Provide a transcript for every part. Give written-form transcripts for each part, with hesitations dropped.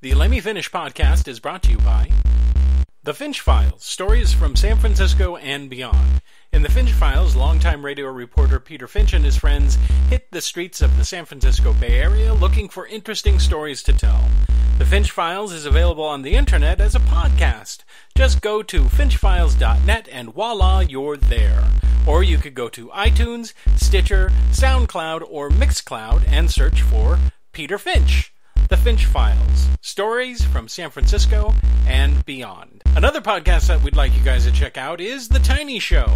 The Let Me Finish podcast is brought to you by The Finch Files, stories from San Francisco and beyond. In The Finch Files, longtime radio reporter Peter Finch and his friends hit the streets of the San Francisco Bay Area looking for interesting stories to tell. The Finch Files is available on the internet as a podcast. Just go to finchfiles.net and voila, you're there. Or you could go to iTunes, Stitcher, SoundCloud, or Mixcloud and search for Peter Finch. The Finch Files. Stories from San Francisco and beyond. Another podcast that we'd like you guys to check out is The Tiny Show.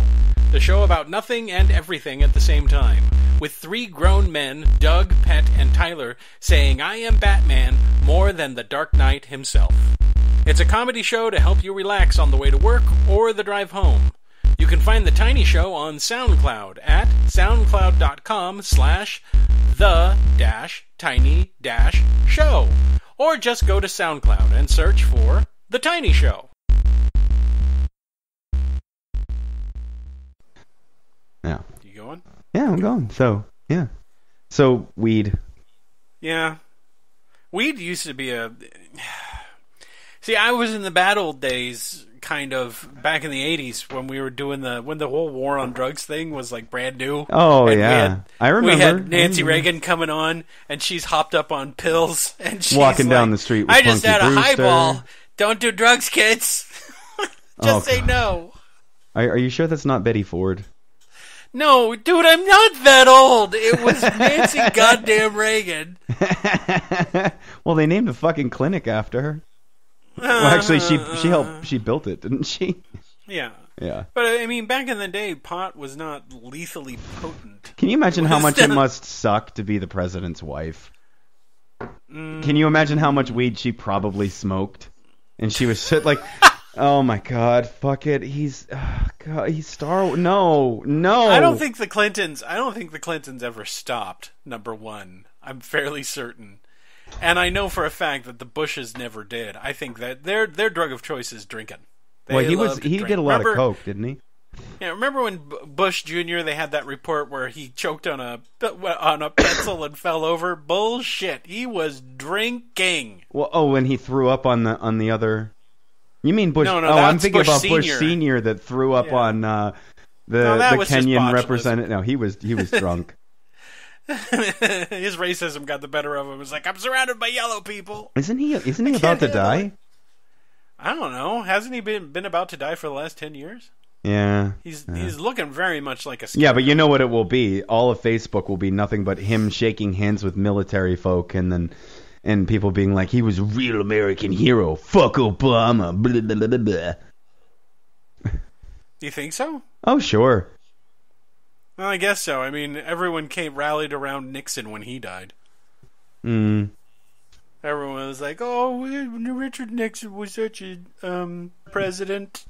The show about nothing and everything at the same time. With three grown men, Doug, Pet, and Tyler, saying I am Batman more than the Dark Knight himself. It's a comedy show to help you relax on the way to work or the drive home. You can find The Tiny Show on SoundCloud at soundcloud.com/the-tiny-show. Or just go to SoundCloud and search for The Tiny Show. Yeah. You going? Yeah, I'm going. So, yeah. So, weed. Yeah. Weed used to be a... See, I was in the bad old days, kind of, back in the 80s, when we were doing when the whole war on drugs thing was, like, brand new. Oh, and yeah. I remember. We had Nancy Reagan coming on, and she's hopped up on pills, and she's walking like, down the street with I just Punky had a Brewster. highball. Don't do drugs, kids. Just say no. Are you sure that's not Betty Ford? No, dude, I'm not that old. It was Nancy goddamn Reagan. Well, they named a fucking clinic after her. Well, actually, she built it, didn't she? Yeah. Yeah. But, I mean, back in the day, pot was not lethally potent. Can you imagine how much it must suck to be the president's wife? Can you imagine how much weed she probably smoked? And she was like, oh my god, fuck it, he's Star... No. I don't think the Clintons ever stopped, number one. I'm fairly certain. And I know for a fact that the Bushes never did. I think that their drug of choice is drinking. He did a lot of coke, didn't he? Yeah, remember when Bush Jr. they had that report where he choked on a pencil and fell over? Bullshit. He was drinking. Well, when he threw up on the other. You mean Bush? No, I'm thinking Bush about Senior. Bush Senior that threw up on the Kenyan representative. No, he was drunk. His racism got the better of him. It was like, I'm surrounded by yellow people. Isn't he about to die? I don't know. Hasn't he been about to die for the last 10 years? Yeah. He's looking very much like a scarecrow. Yeah, but you know what it will be? All of Facebook will be nothing but him shaking hands with military folk and people being like, he was a real American hero. Fuck Obama. Blah, blah, blah, blah. You think so? Oh, sure. Well, I guess so. I mean, everyone rallied around Nixon when he died. Mm. Everyone was like, oh, Richard Nixon was such a president.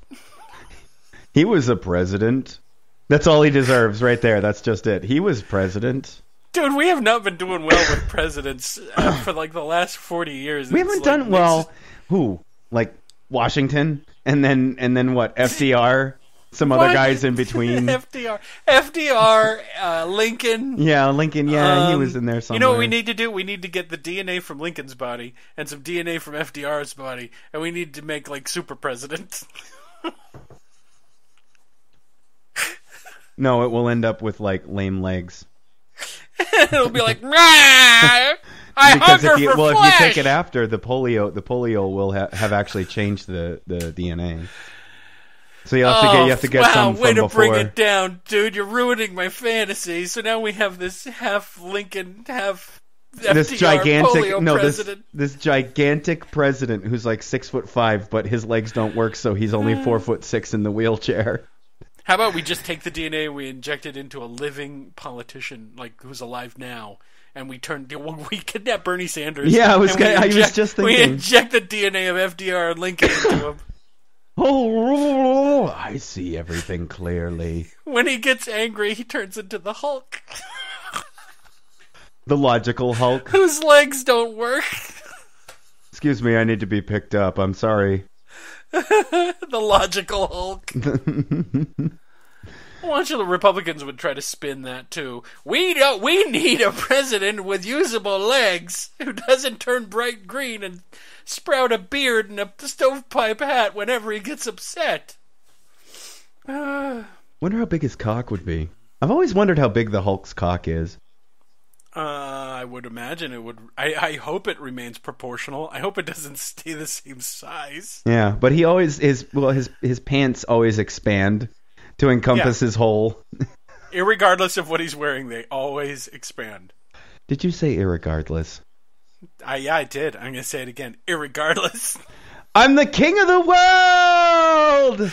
He was a president. That's all he deserves right there. That's just it. He was president. Dude, we have not been doing well with presidents for like the last 40 years. We haven't done well. Who? Like Washington? And then what? FDR? Some other guys in between. FDR, Lincoln. Yeah, Lincoln. Yeah, he was in there somewhere. You know what we need to do? We need to get the DNA from Lincoln's body and some DNA from FDR's body, and we need to make like super president. No, it will end up with like lame legs. It'll be like, I hunger for flesh. If you take it after the polio will have actually changed the DNA. So you have to get some from way to before. Bring it down, dude. You're ruining my fantasy. So now we have this half Lincoln, half FDR polio president. This gigantic president who's like 6'5", but his legs don't work, so he's only 4'6" in the wheelchair. How about we just take the DNA and we inject it into a living politician, like who's alive now, and we kidnap Bernie Sanders. Yeah, I was just thinking. We inject the DNA of FDR and Lincoln into him. Oh, I see everything clearly. When he gets angry, he turns into the Hulk. The logical Hulk. Whose legs don't work. Excuse me, I need to be picked up. I'm sorry. The logical Hulk. A bunch of the Republicans would try to spin that too. We need a president with usable legs who doesn't turn bright green and sprout a beard and a stovepipe hat whenever he gets upset. Wonder how big his cock would be. I've always wondered how big the Hulk's cock is. I would imagine it would. I hope it remains proportional. I hope it doesn't stay the same size. Yeah, but he always is. Well, his pants always expand to encompass his hole. Irregardless of what he's wearing, they always expand. Did you say irregardless? Yeah, I did. I'm gonna say it again. Irregardless. I'm the king of the world!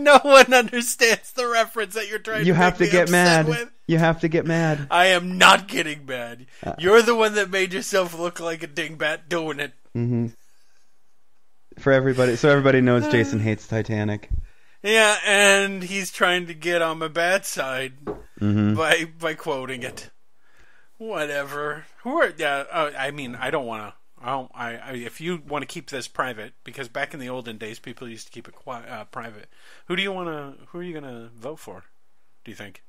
No one understands the reference that you're trying to make me You have to get mad. With. You have to get mad. I am not getting mad. You're the one that made yourself look like a dingbat doing it. Mm-hmm. For everybody, so everybody knows Jason hates Titanic. Yeah, and he's trying to get on my bad side by quoting it. Whatever. I mean, I don't want to. If you want to keep this private, because back in the olden days, people used to keep it private. Who are you gonna vote for? Do you think?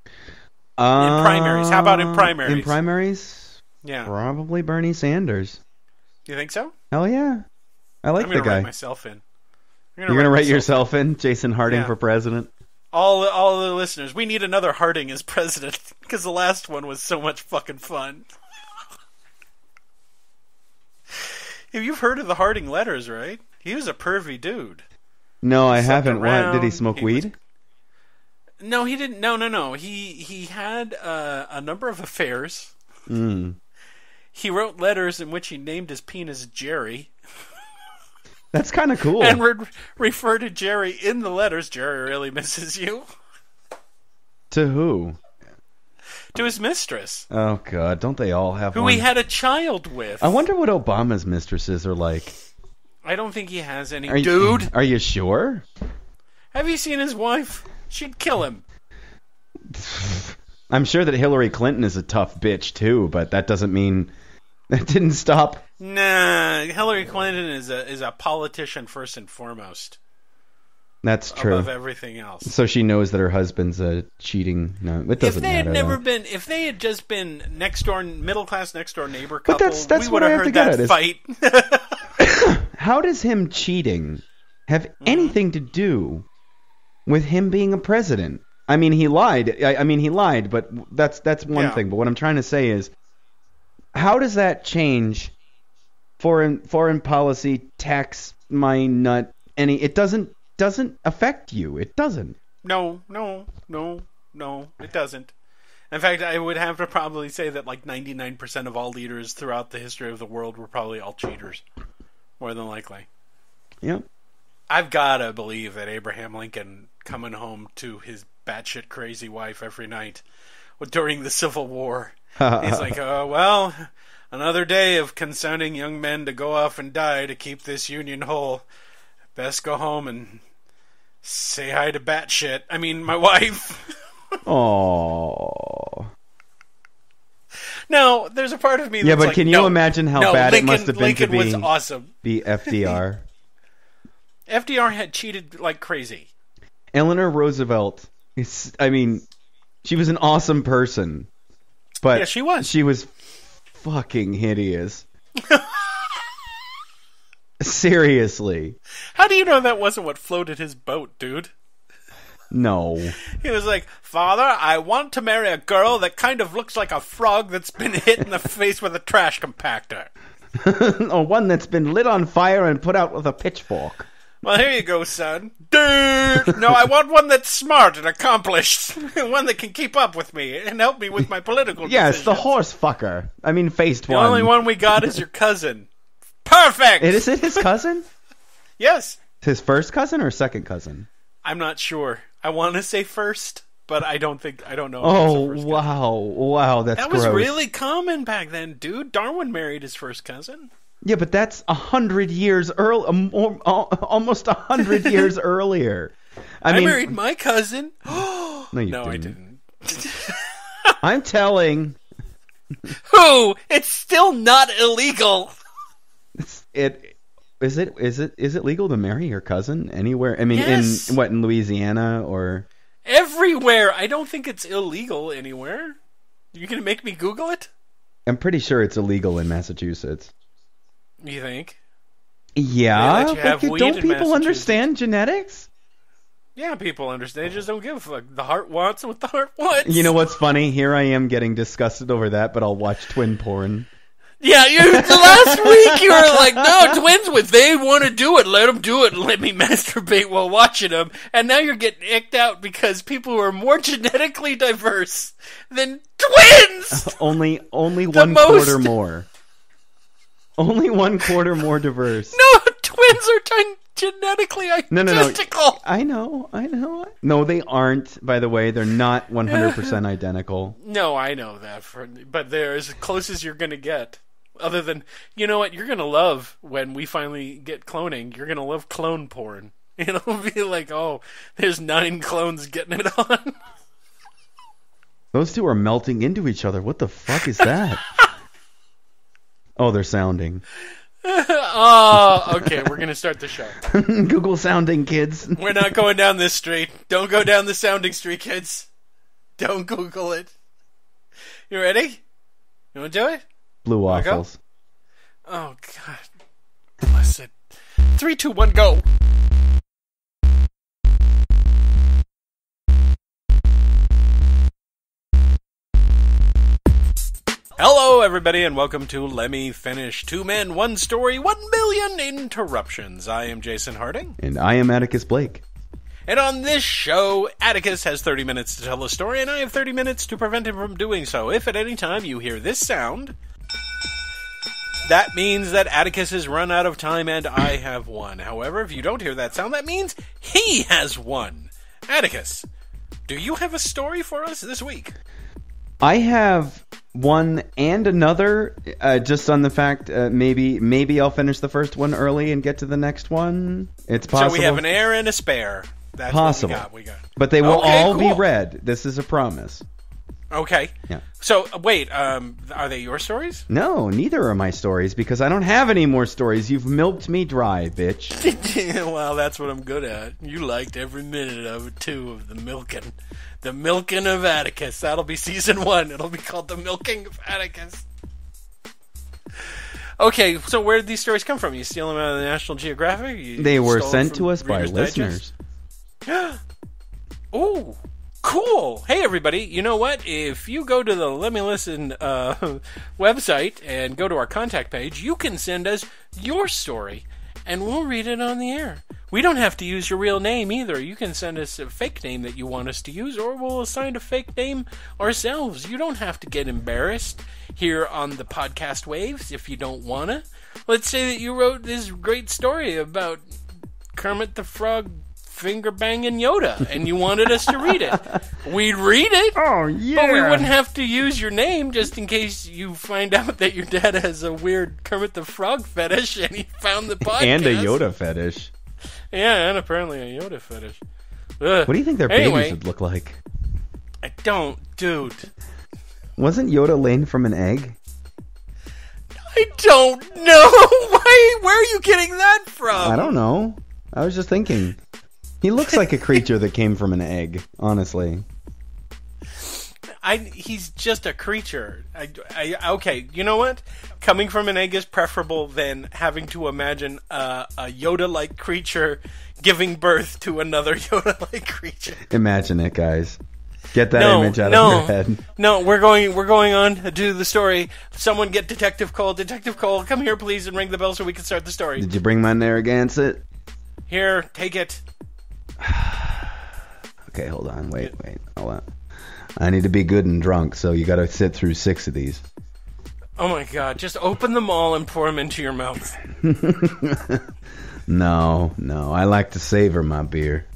In primaries, how about in primaries? In primaries, yeah, probably Bernie Sanders. You think so? Hell yeah, I like the guy. I'm gonna write myself in. You're gonna write yourself in, Jason Harding for president. All the listeners, we need another Harding as president because the last one was so much fucking fun. You've heard of the Harding letters, right? He was a pervy dude. No, I haven't. What? Did he smoke weed? No, he didn't. No. He had a number of affairs. He wrote letters in which he named his penis Jerry. That's kind of cool. And refer to Jerry in the letters. Jerry really misses you. To who? To his mistress. Oh, God. Don't they all have one? Who he had a child with. I wonder what Obama's mistresses are like. I don't think he has any. Dude! Are you sure? Have you seen his wife? She'd kill him. I'm sure that Hillary Clinton is a tough bitch, too, but that doesn't mean... That didn't stop. Nah, Hillary Clinton is a politician first and foremost. That's true. Above everything else. So she knows that her husband's a cheating. No, it doesn't matter. If they had just been middle class next door neighbor couple, but that's we would have heard that fight. How does him cheating have anything to do with him being a president? I mean, he lied. I mean, he lied, but that's one thing. But what I'm trying to say is, how does that change foreign policy, tax, my nut? It doesn't affect you. It doesn't. No, it doesn't. In fact, I would have to probably say that like 99% of all leaders throughout the history of the world were probably all cheaters, more than likely. Yep. I've got to believe that Abraham Lincoln coming home to his batshit crazy wife every night during the Civil War, he's like, well, another day of consenting young men to go off and die to keep this union whole. Best go home and say hi to batshit. I mean, my wife. Aww. Now, there's a part of me that's but like, can you imagine how bad Lincoln, it must have been Lincoln to was awesome. be FDR? FDR had cheated like crazy. Eleanor Roosevelt, she was an awesome person. But yeah, she was. She was fucking hideous. Seriously. How do you know that wasn't what floated his boat, dude? No. He was like, Father, I want to marry a girl that kind of looks like a frog that's been hit in the face with a trash compactor. Or one that's been lit on fire and put out with a pitchfork. Well, here you go, son. Dude! No, I want one that's smart and accomplished. One that can keep up with me and help me with my political decisions. Yes, the horse fucker. Faced one. The only one we got is your cousin. Perfect! Is it his cousin? Yes. His first cousin or second cousin? I'm not sure. I want to say first, but I don't know. Oh, wow, that's that gross. was really common back then, dude. Darwin married his first cousin. Yeah, but that's 100 years early, almost 100 years earlier. I married my cousin. No, you didn't. I didn't. I'm telling. Who? It's still not illegal. Is it legal to marry your cousin anywhere? I mean, yes. in Louisiana or? Everywhere. I don't think it's illegal anywhere. You gonna make me Google it? I'm pretty sure it's illegal in Massachusetts. You think? Yeah, They let you have but weed don't in people Massachusetts. understand genetics? Yeah, people understand. They just don't give a fuck. The heart wants what the heart wants. You know what's funny? Here I am getting disgusted over that, but I'll watch twin porn. Yeah, last week you were like, no, twins, if they want to do it, let them do it and let me masturbate while watching them. And now you're getting icked out because people who are more genetically diverse than twins! Only 1/4 more. Only 1/4 more diverse. No, twins are genetically identical. No. I know. No, they aren't, by the way. They're not 100% identical. No, I know that, but they're as close as you're going to get. Other than, you know what, you're going to love when we finally get cloning. You're going to love clone porn. It'll be like, oh, there's 9 clones getting it on. Those two are melting into each other. What the fuck is that? Oh, they're sounding. Oh, okay, we're going to start the show. Google sounding, kids. We're not going down this street. Don't go down the sounding street, kids. Don't Google it. You ready? You want to do it? Blue waffles. Oh, God. Bless it. 3, 2, 1, go. Hello, everybody, and welcome to Lemmy Finish. 2 men, 1 story, 1,000,000 interruptions. I am Jason Harding. And I am Atticus Blake. And on this show, Atticus has 30 minutes to tell a story, and I have 30 minutes to prevent him from doing so. If at any time you hear this sound, that means that Atticus has run out of time and I have won. However, if you don't hear that sound, that means he has won. Atticus, do you have a story for us this week? I have one and another, just on the fact maybe I'll finish the first one early and get to the next one. It's possible. So we have an heir and a spare. That's possible. What we got. But they will all cool. be read. This is a promise. Okay. Yeah. So, wait, are they your stories? No, neither are my stories, because I don't have any more stories. You've milked me dry, bitch. Well, that's what I'm good at. You liked every minute of it, too, of the milking. The milking of Atticus. That'll be season 1. It'll be called The Milking of Atticus. Okay, so where did these stories come from? You steal them out of the National Geographic? They were sent to us by Reader's listeners. Digest? Ooh, cool. Hey, everybody, you know what? If you go to the Let Me Listen website and go to our contact page, you can send us your story, and we'll read it on the air. We don't have to use your real name either. You can send us a fake name that you want us to use, or we'll assign a fake name ourselves. You don't have to get embarrassed here on the podcast waves if you don't want to. Let's say that you wrote this great story about Kermit the Frog finger-banging Yoda, and you wanted us to read it. We'd read it. Oh, yeah. But we wouldn't have to use your name just in case you find out that your dad has a weird Kermit the Frog fetish and he found the podcast. And a Yoda fetish. Yeah, and apparently a Yoda fetish. Ugh. What do you think their babies would look like? I don't, dude. Wasn't Yoda laid from an egg? I don't know. Where are you getting that from? I don't know. I was just thinking. He looks like a creature that came from an egg, honestly. He's just a creature. Okay, you know what? Coming from an egg is preferable than having to imagine a Yoda-like creature giving birth to another Yoda-like creature. Imagine it, guys. Get that image out of your head. No, we're going on to do the story. Someone get Detective Cole. Detective Cole, come here, please, and ring the bell so we can start the story. Did you bring my Narragansett? Here, take it. Okay, hold on. Wait. Hold on. I need to be good and drunk, so you gotta sit through 6 of these. Oh my god, just open them all and pour them into your mouth. No, I like to savor my beer.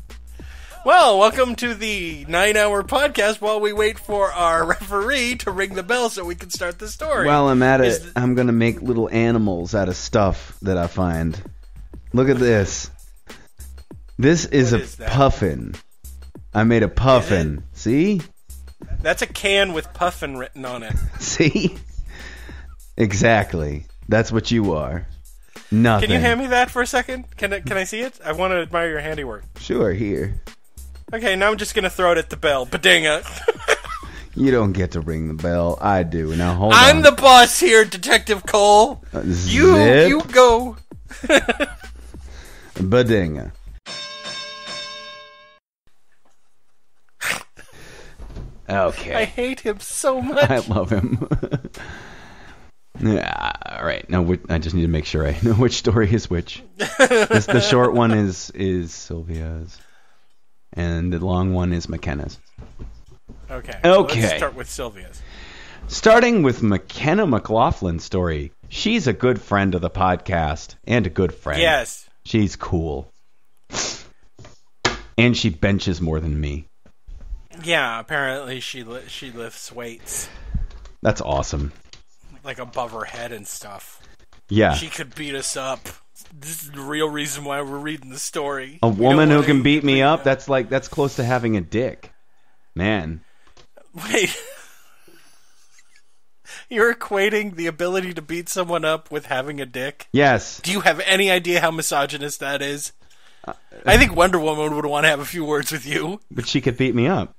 Well, welcome to the 9-hour podcast while we wait for our referee to ring the bell so we can start the story. While I'm at it, I'm gonna make little animals out of stuff that I find. Look at this. This is a puffin. I made a puffin. See? That's a can with puffin written on it. See? Exactly. That's what you are. Nothing. Can you hand me that for a second? Can I see it? I want to admire your handiwork. Sure, here. Okay, now I'm just gonna throw it at the bell. Badinga. You don't get to ring the bell. I do. Now hold on. I'm the boss here, Detective Cole. You go. Badinga. Okay. I hate him so much. I love him. Yeah, all right. Now I just need to make sure I know which story is which. The short one is Sylvia's, and the long one is McKenna's. Okay. Okay. Let's start with Sylvia's. Starting with McKenna McLaughlin's story. She's a good friend of the podcast and a good friend. Yes. She's cool. And she benches more than me. Yeah, apparently she lifts weights. That's awesome. Like above her head and stuff. Yeah. She could beat us up. This is the real reason why we're reading the story. A woman who can beat me up, that's close to having a dick. Man. Wait. You're equating the ability to beat someone up with having a dick? Yes. Do you have any idea how misogynist that is? I think Wonder Woman would want to have a few words with you. But she could beat me up.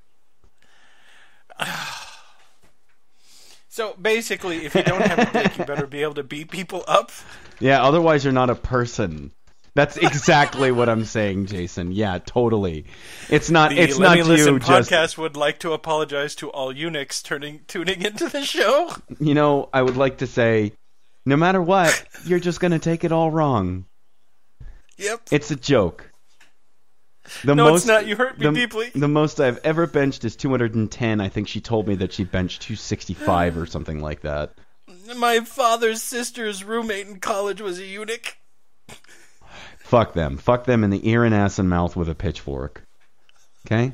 So basically, if you don't have a dick, you better be able to beat people up? Yeah, otherwise you're not a person. That's exactly what I'm saying, Jason. Yeah, totally. It's not. It's not you. Listen just podcast would like to apologize to all eunuchs tuning into the show. You know, I would like to say, no matter what, you're just gonna take it all wrong. Yep. It's a joke. It's not. You hurt me deeply. The most I've ever benched is 210. I think she told me that she benched 265 or something like that. My father's sister's roommate in college was a eunuch. Fuck them. Fuck them in the ear and ass and mouth with a pitchfork. Okay?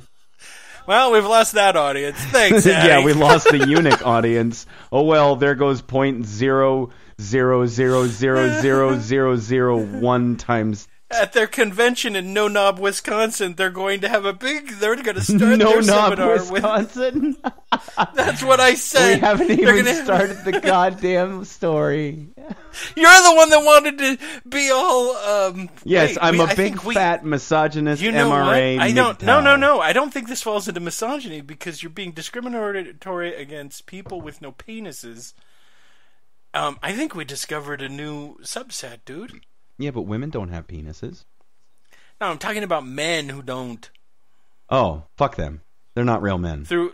Well, we've lost that audience. Thanks, Addy. Yeah, we lost the eunuch audience. Oh well, there goes 0.0000001 times. At their convention in No Knob, Wisconsin, they're going to start their No Knob, seminar Wisconsin? That's what I said. We haven't even started the goddamn story. You're the one that wanted to be all, yes, I'm a big fat misogynist MRA. No. I don't think this falls into misogyny because you're being discriminatory against people with no penises. I think we discovered a new subset, dude. Yeah, but women don't have penises. No, I'm talking about men who don't. Oh, fuck them. They're not real men. Through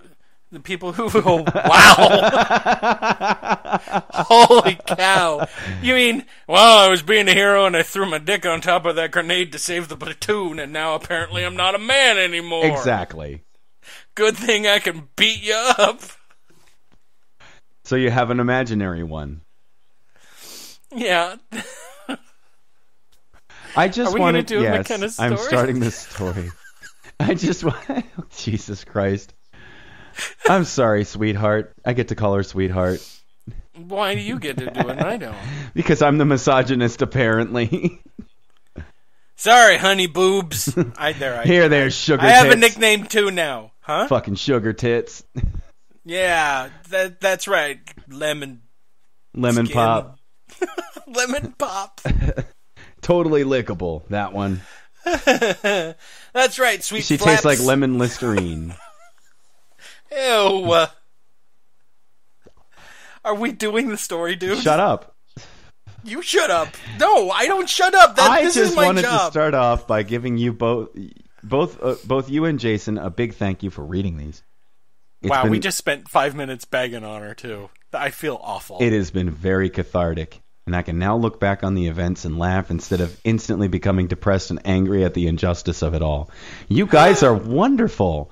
the people who... Oh, wow! Holy cow. You mean, well, I was being a hero and I threw my dick on top of that grenade to save the platoon and now apparently I'm not a man anymore. Exactly. Good thing I can beat you up. So you have an imaginary one. Yeah. I just wanted to. Yes, McKenna's story? I'm starting this story. I just want. Jesus Christ. I'm sorry, sweetheart. I get to call her sweetheart. Why do you get to do it and I don't? Because I'm the misogynist, apparently. Sorry, honey boobs. There, sugar tits. I have a nickname too now. Huh? Fucking sugar tits. Yeah, that's right. Lemon pop. Lemon pop. Totally lickable, that one. That's right, sweet She flaps. tastes like lemon Listerine. Ew. Are we doing the story, dude? Shut up. You shut up. No, I don't shut up. This is my job. I just wanted to start off by giving you both you and Jason a big thank you for reading these. We just spent 5 minutes bagging on her, too. I feel awful. It has been very cathartic. And I can now look back on the events and laugh instead of instantly becoming depressed and angry at the injustice of it all. You guys are wonderful.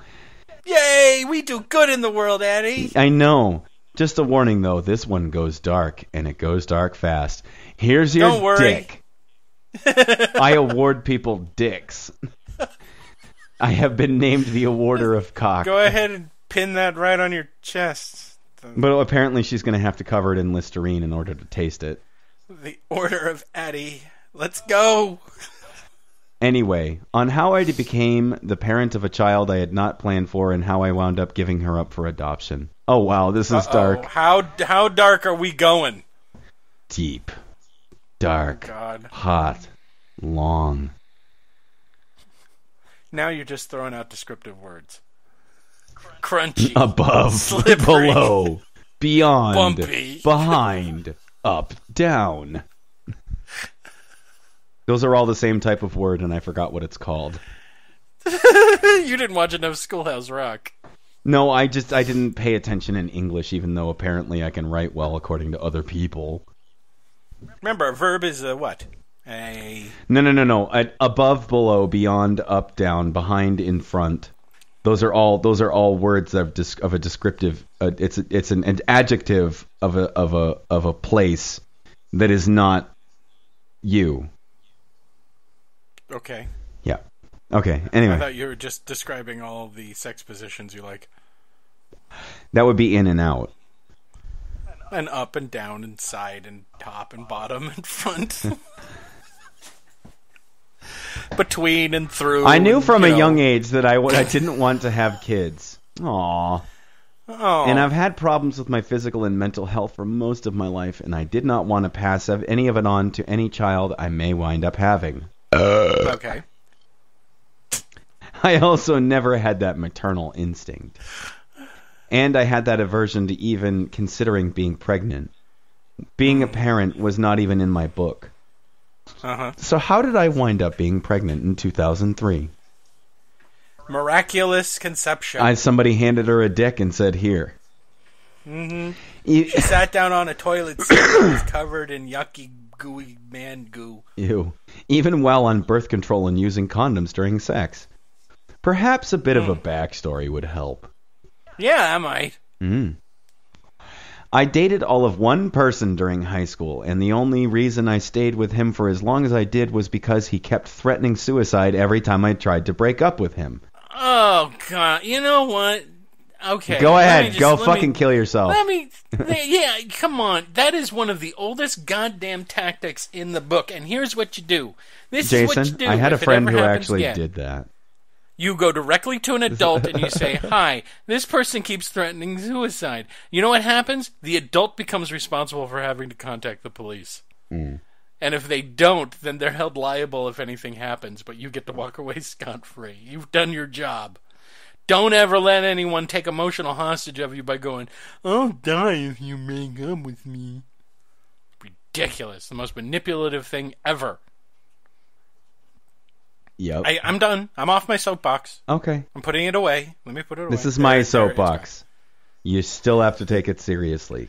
Yay! We do good in the world, Addy. I know. Just a warning, though. This one goes dark, and it goes dark fast. Here's your Don't worry. dick. I award people dicks. I have been named the awarder of cock. Go ahead and pin that right on your chest. But apparently she's going to have to cover it in Listerine in order to taste it. The Order of Addy. Let's go. Anyway, on how I became the parent of a child I had not planned for and how I wound up giving her up for adoption. Oh, wow, this is dark. How dark are we going? Deep. Dark. God. Hot. Long. Now you're just throwing out descriptive words. Crunchy. Above, slippery, below, beyond, bumpy, behind, up, down. Those are all the same type of word, and I forgot what it's called. You didn't watch enough Schoolhouse Rock. No, I didn't pay attention in English, even though apparently I can write well according to other people. Remember, a verb is a what? No. Above, below, beyond, up, down, behind, in front. Those are all words of a descriptive. It's an adjective of a place that is not you. Okay. Yeah. Okay. Anyway, I thought you were just describing all the sex positions you like. That would be in and out. And up and down and side and top and bottom and front. Between and through. I knew from a young age that I didn't want to have kids. Aww. Oh. And I've had problems with my physical and mental health for most of my life, and I did not want to pass any of it on to any child I may wind up having. Okay. I also never had that maternal instinct. And I had that aversion to even considering being pregnant. Being a parent was not even in my book. Uh-huh. So how did I wind up being pregnant in 2003? Miraculous conception. Somebody handed her a dick and said, here. Mm-hmm. She sat down on a toilet seat that was covered in yucky, gooey man goo. Ew. Even while on birth control and using condoms during sex. Perhaps a bit of a backstory would help. Yeah, I might. I dated all of one person during high school, and the only reason I stayed with him for as long as I did was because he kept threatening suicide every time I tried to break up with him. Oh, God. You know what? Okay. Go ahead. Go fucking kill yourself. Yeah, come on. That is one of the oldest goddamn tactics in the book, and here's what you do. Jason, is what you do. I had a friend who actually did that. You go directly to an adult and you say, hi, this person keeps threatening suicide. You know what happens? The adult becomes responsible for having to contact the police. And if they don't, then they're held liable if anything happens, but you get to walk away scot-free. You've done your job. Don't ever let anyone take emotional hostage of you by going, I'll die if you make up with me. Ridiculous. The most manipulative thing ever. Yep. I'm done. I'm off my soapbox. Okay. I'm putting it away. Let me put it away. This is my soapbox. You still have to take it seriously.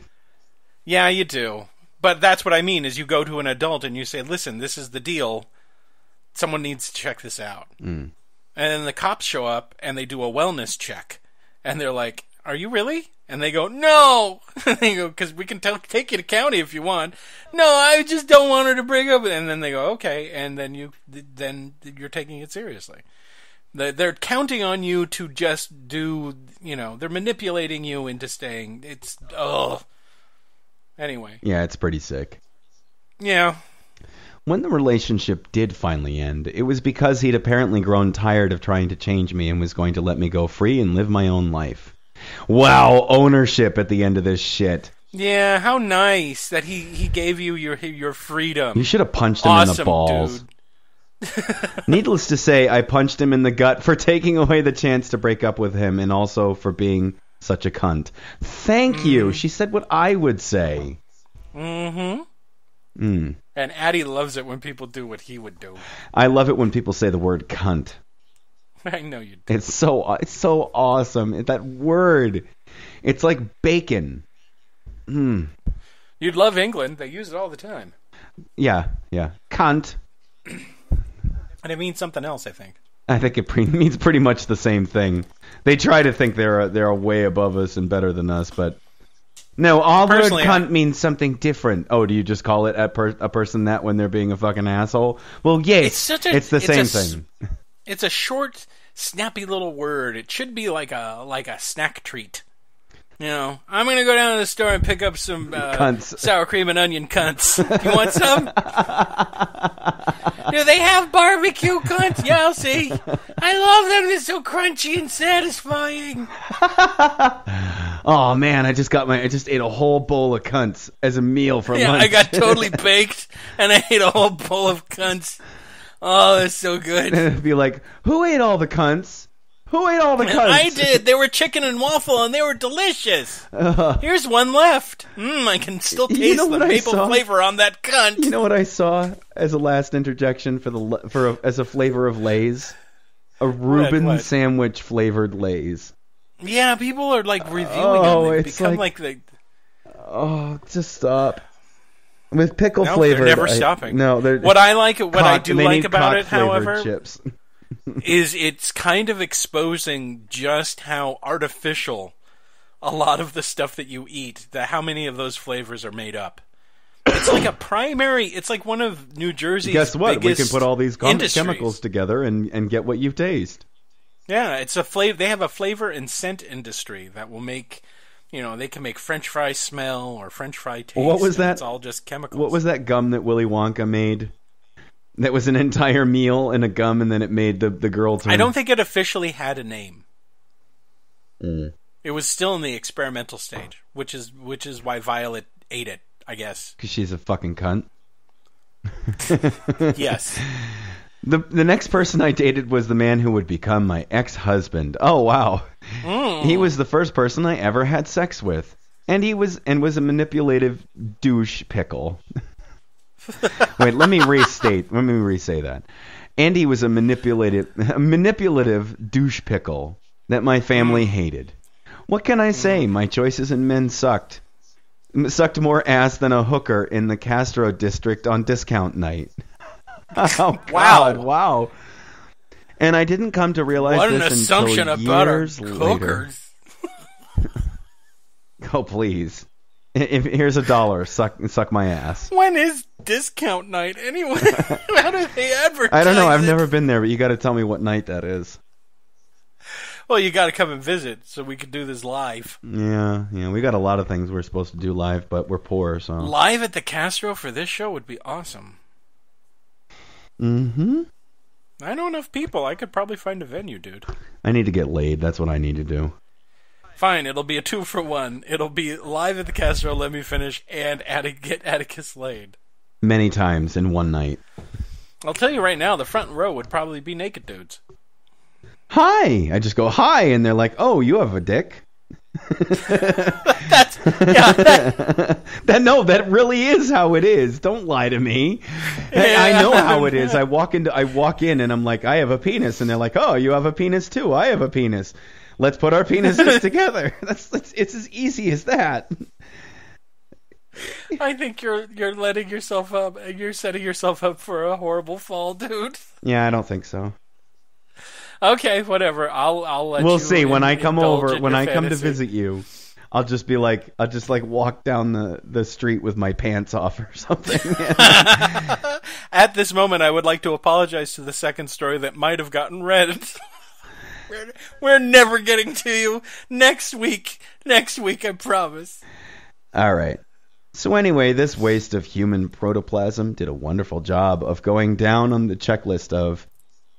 Yeah, you do. But that's what I mean, is you go to an adult and you say, listen, this is the deal. Someone needs to check this out. And then the cops show up and they do a wellness check. And they're like, are you really? And they go, no! And they go, because we can take you to county if you want. No, I just don't want her to break up. And then they go, okay. And then you're taking it seriously. They're counting on you to just do, they're manipulating you into staying. It's, Anyway. Yeah, it's pretty sick. Yeah. When the relationship did finally end, it was because he'd apparently grown tired of trying to change me and was going to let me go free and live my own life. Wow, ownership at the end of this shit. Yeah, how nice that he gave you your freedom. You should have punched him in the balls. Dude. Needless to say, I punched him in the gut for taking away the chance to break up with him and also for being such a cunt. Thank you. She said what I would say. Mm-hmm. And Addie loves it when people do what he would do. I love it when people say the word cunt. I know you do. It's so awesome. That word. It's like bacon. You'd love England. They use it all the time. Yeah. Cunt. And it means something else, I think. I think it means pretty much the same thing. They try to think they're way above us and better than us, but no, all word cunt means something different. Oh, do you just call it a person that when they're being a fucking asshole? Well, yes, it's the same thing. It's a short, snappy little word. It should be like a snack treat. I'm going to go down to the store and pick up some sour cream and onion cunts. You want some? Do they have barbecue cunts? Yeah, I'll see. I love them. They're so crunchy and satisfying. Oh man, I just ate a whole bowl of cunts as a meal for lunch. I got totally baked and I ate a whole bowl of cunts. Oh, that's so good. And it'd be like, who ate all the cunts? Who ate all the cunts? I did. They were chicken and waffle, and they were delicious. Here's one left. I can still taste the maple flavor on that cunt. You know what I saw as a last interjection as a flavor of Lay's? A Reuben sandwich flavored Lay's. Yeah, people are like reviewing them. They become like oh, just stop. With pickle flavor. They're never stopping. No, what I do like about it, however, chips. is it's kind of exposing just how artificial a lot of the stuff that you eat, how many of those flavors are made up. It's like it's like one of New Jersey's Guess what? We can put all these industries. chemicals together and get what you taste. Yeah, it's a flavor. They have a flavor and scent industry that will make, they can make French fry smell or French fry taste. What was that? It's all just chemicals. What was that gum that Willy Wonka made? That was an entire meal in a gum, and then it made the girl turn. I don't think it officially had a name. Mm. It was still in the experimental stage, which is why Violet ate it, I guess. Because she's a fucking cunt. Yes. The next person I dated was the man who would become my ex-husband. Oh, wow. He was the first person I ever had sex with. And he was a manipulative douche pickle. Wait, let me re-say that. And he was a manipulative douche pickle that my family hated. What can I say? My choices in men sucked. Sucked more ass than a hooker in the Castro district on discount night. Oh, God, wow. And I didn't come to realize what an this assumption until years about later. Hookers. Oh, please. Here's $1. Suck my ass. When is discount night anyway? How do they advertise I don't know. I've it? never been there, but you got to tell me what night that is. Well, you got to come and visit so we can do this live. Yeah. We got a lot of things we're supposed to do live, but we're poor, so. Live at the Castro for this show would be awesome. Mm-hmm. I know enough people. I could probably find a venue, dude. I need to get laid. That's what I need to do. Fine, it'll be a 2-for-1. It'll be live at the Castro, let me finish, and get Atticus laid. Many times in one night. I'll tell you right now, the front row would probably be naked dudes. Hi! I just go, hi, and they're like, oh, you have a dick? That really is how it is. Don't lie to me. Yeah. I know how it is. I walk in and I'm like, I have a penis, and they're like, oh, you have a penis too. I have a penis. Let's put our penises together. It's as easy as that. I think you're letting yourself up, and you're setting yourself up for a horrible fall, dude. Yeah, I don't think so. Okay, whatever. I'll let you. We'll see when I come over. When I come to fantasy. visit you, I'll just walk down the street with my pants off or something. At this moment, I would like to apologize to the second story that might have gotten read. We're never getting to you. Next week, I promise. All right. So anyway, this waste of human protoplasm did a wonderful job of going down on the checklist of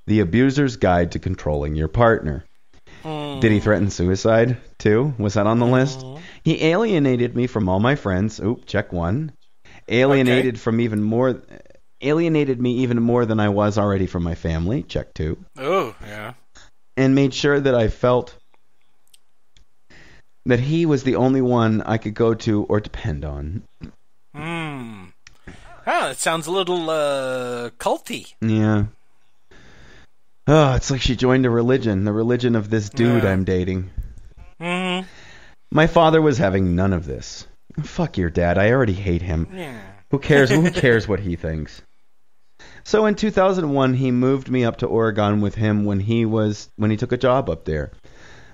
the abuser's guide to controlling your partner. Did he threaten suicide too? Was that on the list? He alienated me from all my friends. Oop, check one. Alienated me even more than I was already from my family. Check two. Oh, yeah. And made sure that I felt that he was the only one I could go to or depend on. Ah, that sounds a little culty. Yeah. Oh, it's like she joined a religion, the religion of this dude I'm dating. Mm-hmm. My father was having none of this. Fuck your dad, I already hate him. Yeah. Who cares what he thinks? So in 2001, he moved me up to Oregon with him when he took a job up there.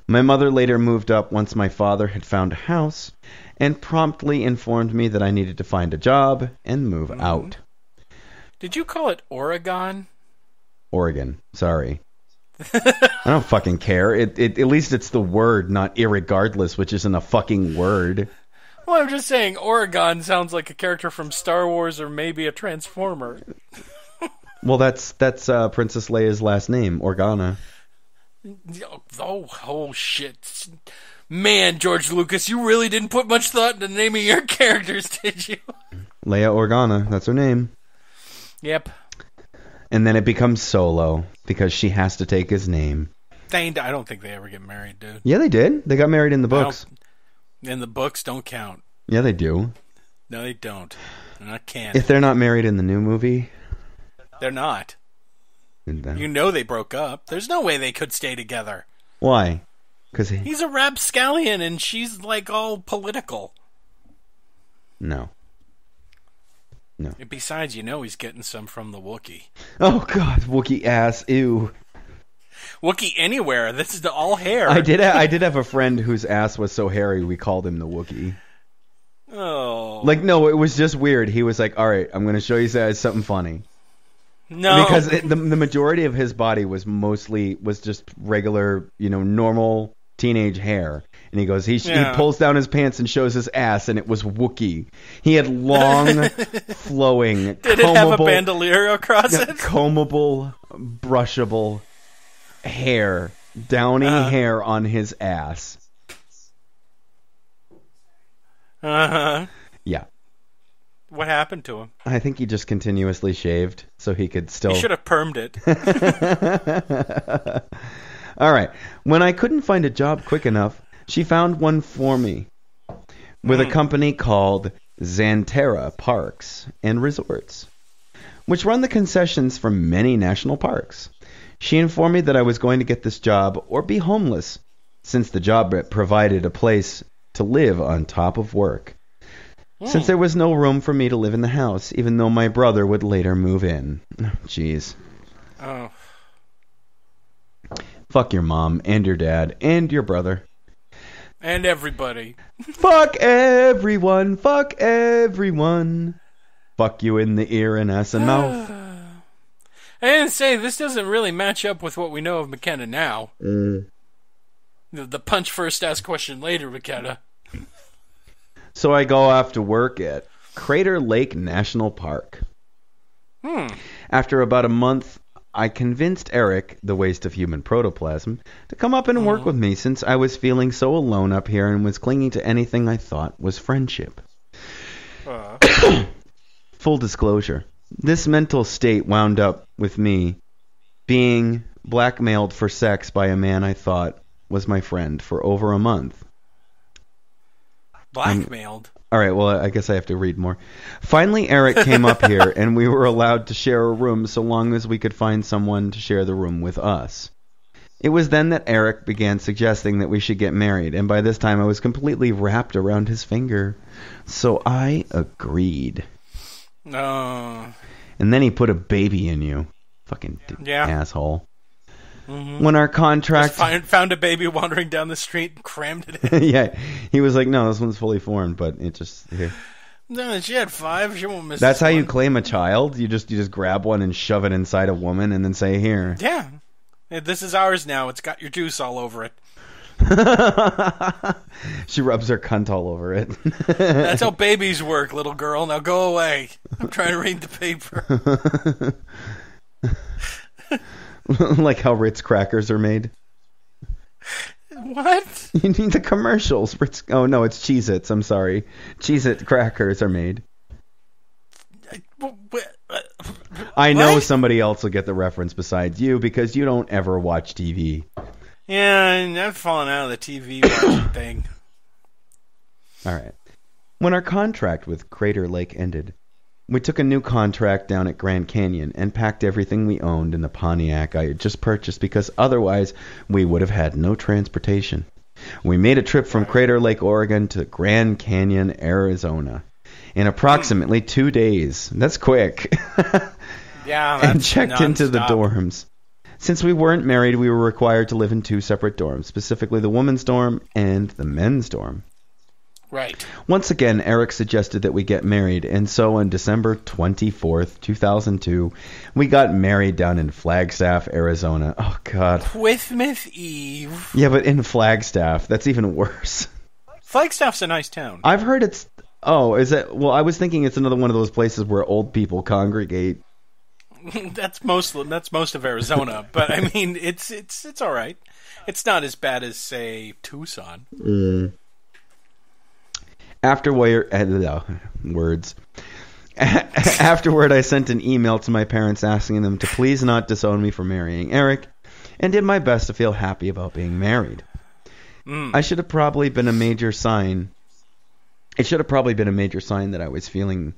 My mother later moved up once my father had found a house and promptly informed me that I needed to find a job and move out. Did you call it Oregon? Oregon. Sorry. I don't fucking care. At least it's the word, not irregardless, which isn't a fucking word. Well, I'm just saying Oregon sounds like a character from Star Wars or maybe a Transformer. Well, that's Princess Leia's last name, Organa. Oh, shit. Man, George Lucas, you really didn't put much thought into naming your characters, did you? Leia Organa, that's her name. Yep. And then it becomes Solo because she has to take his name. I don't think they ever get married, dude. Yeah, they did. They got married in the books. And the books don't count. Yeah, they do. No, they don't. They're not canon. If they're not married in the new movie, they're not. Then... You know they broke up. There's no way they could stay together. Why? Because he's a rapscallion and she's like all political. No. And besides, he's getting some from the Wookiee. Oh God, Wookiee ass, ew. Wookiee anywhere. This is all hair. I did have a friend whose ass was so hairy we called him the Wookiee. Oh. Like, no, it was just weird. He was like, all right, I'm going to show you guys something funny. No. Because the majority of his body was just regular, normal teenage hair. And he goes, he pulls down his pants and shows his ass, and it was Wookiee. He had long, flowing, Did it have a bandolier across it? Combable, brushable hair, downy hair on his ass. Uh-huh. Yeah. What happened to him? I think he just continuously shaved so he could still... He should have permed it. All right. When I couldn't find a job quick enough, she found one for me with a company called Xanterra Parks and Resorts, which run the concessions for many national parks. She informed me that I was going to get this job or be homeless, since the job provided a place to live on top of work. Since there was no room for me to live in the house, even though my brother would later move in. Jeez. Oh. Fuck your mom and your dad and your brother. And everybody. Fuck everyone. Fuck everyone. Fuck you in the ear and ass and mouth. I didn't say this doesn't really match up with what we know of McKenna now. The punch first, ask question later, McKenna. So I go off to work at Crater Lake National Park. After about a month, I convinced Eric, the waste of human protoplasm, to come up and work with me since I was feeling so alone up here and was clinging to anything I thought was friendship. Full disclosure, this mental state wound up with me being blackmailed for sex by a man I thought was my friend for over a month. Blackmailed? All right, well, I guess I have to read more. Finally, Eric came up here, and we were allowed to share a room so long as we could find someone to share the room with us. It was then that Eric began suggesting that we should get married, and by this time I was completely wrapped around his finger. So I agreed. No. And then he put a baby in you. Fucking asshole. Mm-hmm. When our contract... Just found a baby wandering down the street and crammed it in. Yeah, he was like, no, this one's fully formed, but it just... Here. No, she had 5. She won't miss That's how one. you claim a child? You just grab one and shove it inside a woman and then say, here. Yeah. This is ours now. It's got your juice all over it. She rubs her cunt all over it. That's how babies work, little girl. Now go away. I'm trying to read the paper. Like how Ritz crackers are made. What? You need the commercials. Ritz. Oh no, it's Cheez-Its. I'm sorry. Cheez-It crackers are made. I know somebody else will get the reference besides you because you don't ever watch TV. Yeah, I've fallen out of the TV watching thing. All right. When our contract with Crater Lake ended, we took a new contract down at Grand Canyon and packed everything we owned in the Pontiac I had just purchased because otherwise we would have had no transportation. We made a trip from Crater Lake, Oregon to Grand Canyon, Arizona in approximately 2 days. That's quick. Yeah, that's and checked into the nonstop. dorms. Since we weren't married, we were required to live in 2 separate dorms, specifically the women's dorm and the men's dorm. Right. Once again, Eric suggested that we get married, and so on December 24th, 2002, we got married down in Flagstaff, Arizona. Oh, God. With Miss Eve. Yeah, but in Flagstaff. That's even worse. Flagstaff's a nice town. I've heard it's... Oh, is it... Well, I was thinking it's another one of those places where old people congregate. That's most of Arizona, but I mean, it's all right. It's not as bad as, say, Tucson. After words. Afterward, I sent an email to my parents asking them to please not disown me for marrying Eric, and did my best to feel happy about being married. I should have probably been a major sign. It should have probably been a major sign that I was feeling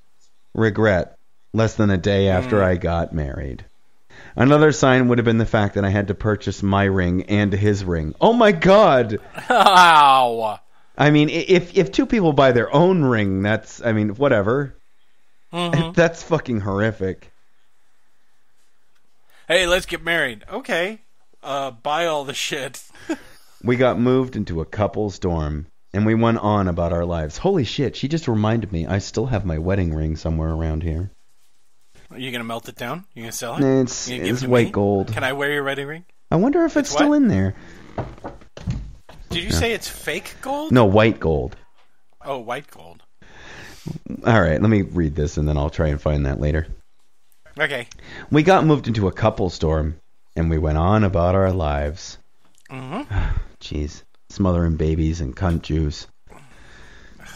regret less than a day after I got married. Another sign would have been the fact that I had to purchase my ring and his ring. Oh my God! Ow! I mean, if two people buy their own ring, that's, I mean, whatever. That's fucking horrific. Hey, let's get married. Okay. Buy all the shit. We got moved into a couple's dorm, and we went on about our lives. Holy shit, she just reminded me I still have my wedding ring somewhere around here. Are you going to melt it down? You going to sell it? It's white gold. Can I wear your wedding ring? I wonder if it's still in there. Did you say it's fake gold? No, white gold. Oh, white gold. All right, let me read this, and then I'll try and find that later. Okay. We got moved into a couple's dorm, and we went on about our lives. Jeez. Smothering babies and cunt juice.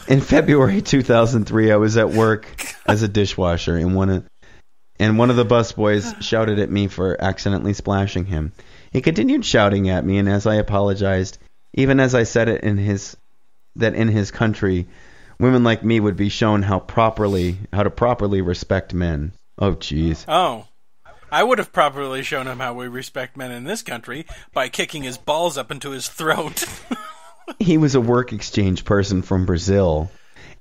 In February 2003, I was at work as a dishwasher, and one of the busboys shouted at me for accidentally splashing him. He continued shouting at me, and as I apologized, even as I said it in his country, women like me would be shown how to properly respect men. Oh, jeez. Oh. I would have properly shown him how we respect men in this country by kicking his balls up into his throat. He was a work exchange person from Brazil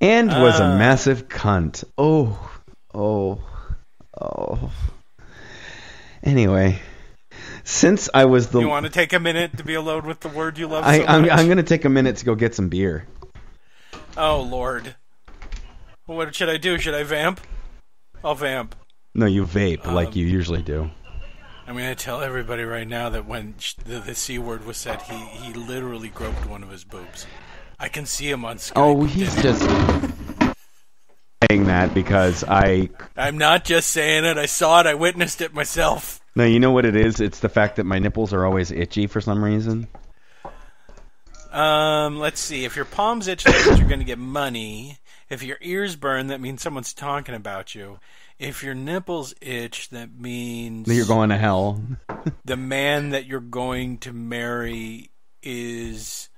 and was a massive cunt. Oh. Anyway, since I was the... You want to take a minute to be alone with the word you love so I'm much? I'm going to take a minute to go get some beer. Oh, Lord. What should I do? Should I vamp? I'll vamp. No, you vape like you usually do. I'm going to tell everybody right now that when the C word was said, he literally groped one of his boobs. I can see him on Skype. Oh, he's just saying that because I'm not just saying it. I saw it. I witnessed it myself. No, you know what it is? It's the fact that my nipples are always itchy for some reason. Let's see. If your palms itch, that means you're going to get money. If your ears burn, that means someone's talking about you. If your nipples itch, that means... That you're going to hell. The man that you're going to marry is...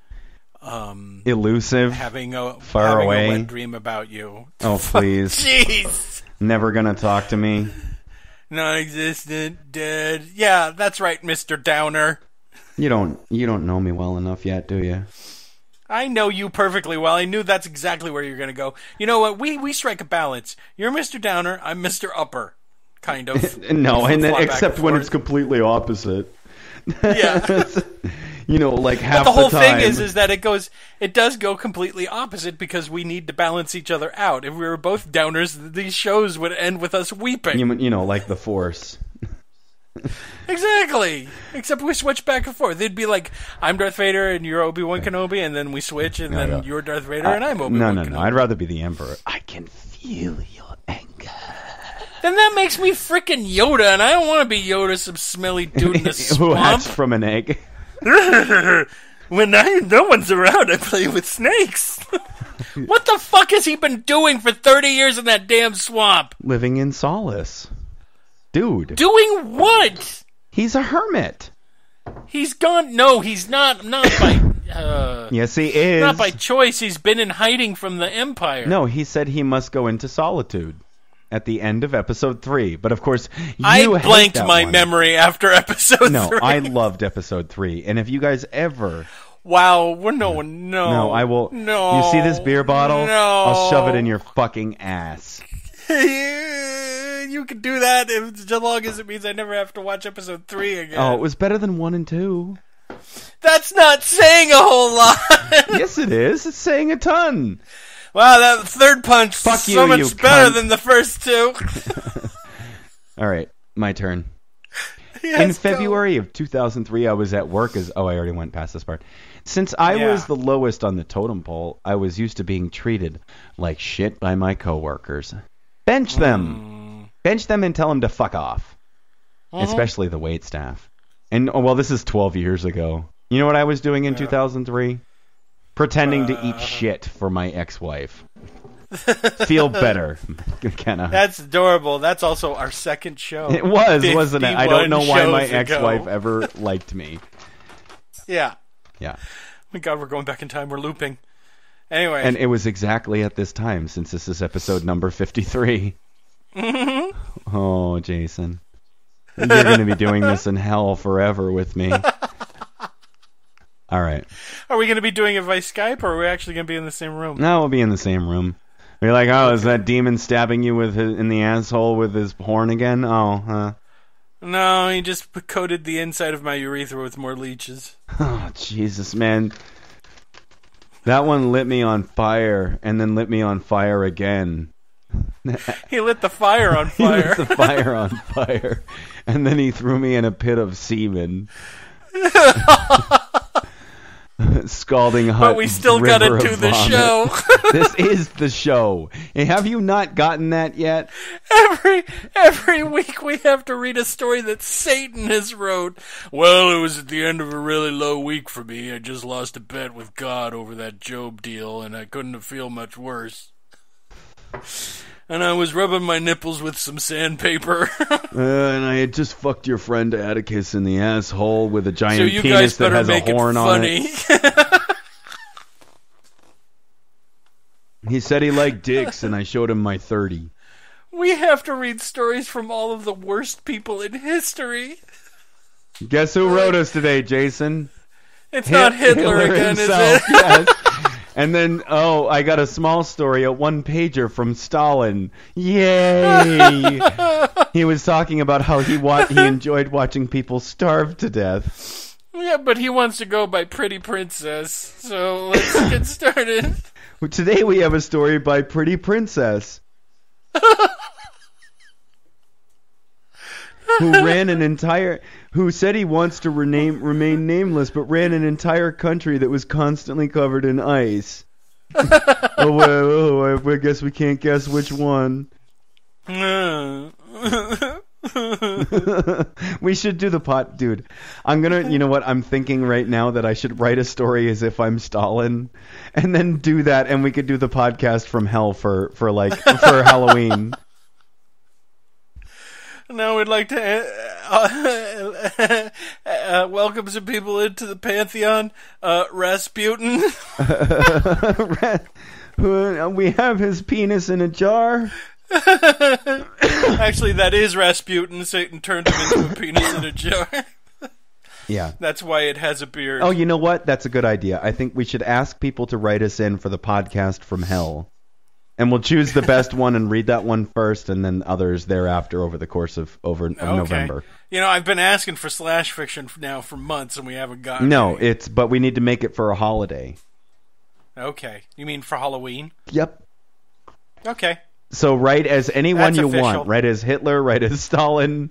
elusive, far away, a wet dream about you. Oh, please. Jeez. Never gonna talk to me. Non-existent, dead. Yeah, that's right, Mr. Downer. You don't know me well enough yet, do you? I know you perfectly well. I knew that's exactly where you're going to go. You know what? We strike a balance. You're Mr. Downer. I'm Mr. Upper. Kind of. No, and then, except when it's completely opposite. Yeah. Like half the whole the time. thing is that it does go completely opposite because we need to balance each other out. If we were both downers, these shows would end with us weeping. Like the Force. Exactly. Except we switch back and forth. They'd be like, I'm Darth Vader and you're Obi-Wan Kenobi, and then we switch, and then you're Darth Vader and I'm Obi-Wan Kenobi. No. I'd rather be the Emperor. I can feel your anger. Then that makes me frickin' Yoda, and I don't want to be Yoda, some smelly dude in the swamp. Who hatched from an egg. When no one's around, I play with snakes. What the fuck has he been doing for 30 years in that damn swamp? Living in solace. Dude. Doing what? He's a hermit. He's gone. No, he's not. Not by. Yes, he is. Not by choice. He's been in hiding from the Empire. No, he said he must go into solitude at the end of episode 3. But of course, I blanked my memory after episode 3. No, I loved episode 3. And if you guys ever... Wow, no. No, I will... No. You see this beer bottle? No. I'll shove it in your fucking ass. You can do that as long as it means I never have to watch episode 3 again. Oh, it was better than 1 and 2. That's not saying a whole lot. Yes, it is. It's saying a ton. Wow, that third punch Fuck is so much you better cunt. than the first 2. All right, my turn. Yes, in February of 2003, I was at work as... Oh, I already went past this part. Since I was the lowest on the totem pole, I was used to being treated like shit by my coworkers. Bench them. Bench them and tell them to fuck off. Especially the wait staff. And, this is 12 years ago. You know what I was doing in 2003? Pretending to eat shit for my ex-wife. Feel better, McKenna. That's adorable. That's also our second show. It was, wasn't it? I don't know why my shows ex-wife ago. ever liked me. Yeah. Yeah. Oh my God, we're going back in time. We're looping. Anyway. And it was exactly at this time, since this is episode number 53. Mm-hmm. Oh, Jason. You're going to be doing this in hell forever with me. All right. Are we going to be doing it by Skype, or are we actually going to be in the same room? No, we'll be in the same room. You're like, oh, is that demon stabbing you in the asshole with his horn again? Oh, huh. No, he just coated the inside of my urethra with more leeches. Oh, Jesus, man. That one lit me on fire, and then lit me on fire again. He lit the fire on fire. He lit the fire on fire. And then he threw me in a pit of semen. Scalding hot. But we still got to do the show. This is the show. Hey, have you not gotten that yet? Every week we have to read a story that Satan has wrote. Well, it was at the end of a really low week for me. I just lost a bet with God over that Job deal, and I couldn't have feel much worse. And I was rubbing my nipples with some sandpaper. And I had just fucked your friend Atticus in the asshole with a giant penis that has a horn on it. He said he liked dicks, and I showed him my 30. We have to read stories from all of the worst people in history. Guess who wrote us today, Jason? It's not Hitler again, himself, is it? Yes. And then, I got a small story, a one-pager from Stalin. Yay! He was talking about how he enjoyed watching people starve to death. Yeah, but he wants to go by Pretty Princess, so let's get started. Today we have a story by Pretty Princess. Who said he wants to remain nameless, but ran an entire country that was constantly covered in ice. I guess we can't guess which one. We should do the pot, dude. You know what? I'm thinking right now that I should write a story as if I'm Stalin, and then do that, and we could do the podcast from hell for Halloween. Now we'd like to welcome some people into the Pantheon. Rasputin. We have his penis in a jar. Actually, that is Rasputin. Satan turned him into a penis in a jar. Yeah. That's why it has a beard. Oh, you know what? That's a good idea. I think we should ask people to write us in for the podcast from hell. And we'll choose the best one and read that one first, and then others thereafter over the course of November. You know, I've been asking for slash fiction now for months, and we haven't gotten any. But we need to make it for a holiday. Okay. You mean for Halloween? Yep. Okay. So write as anyone you official. want. Write as Hitler, write as Stalin.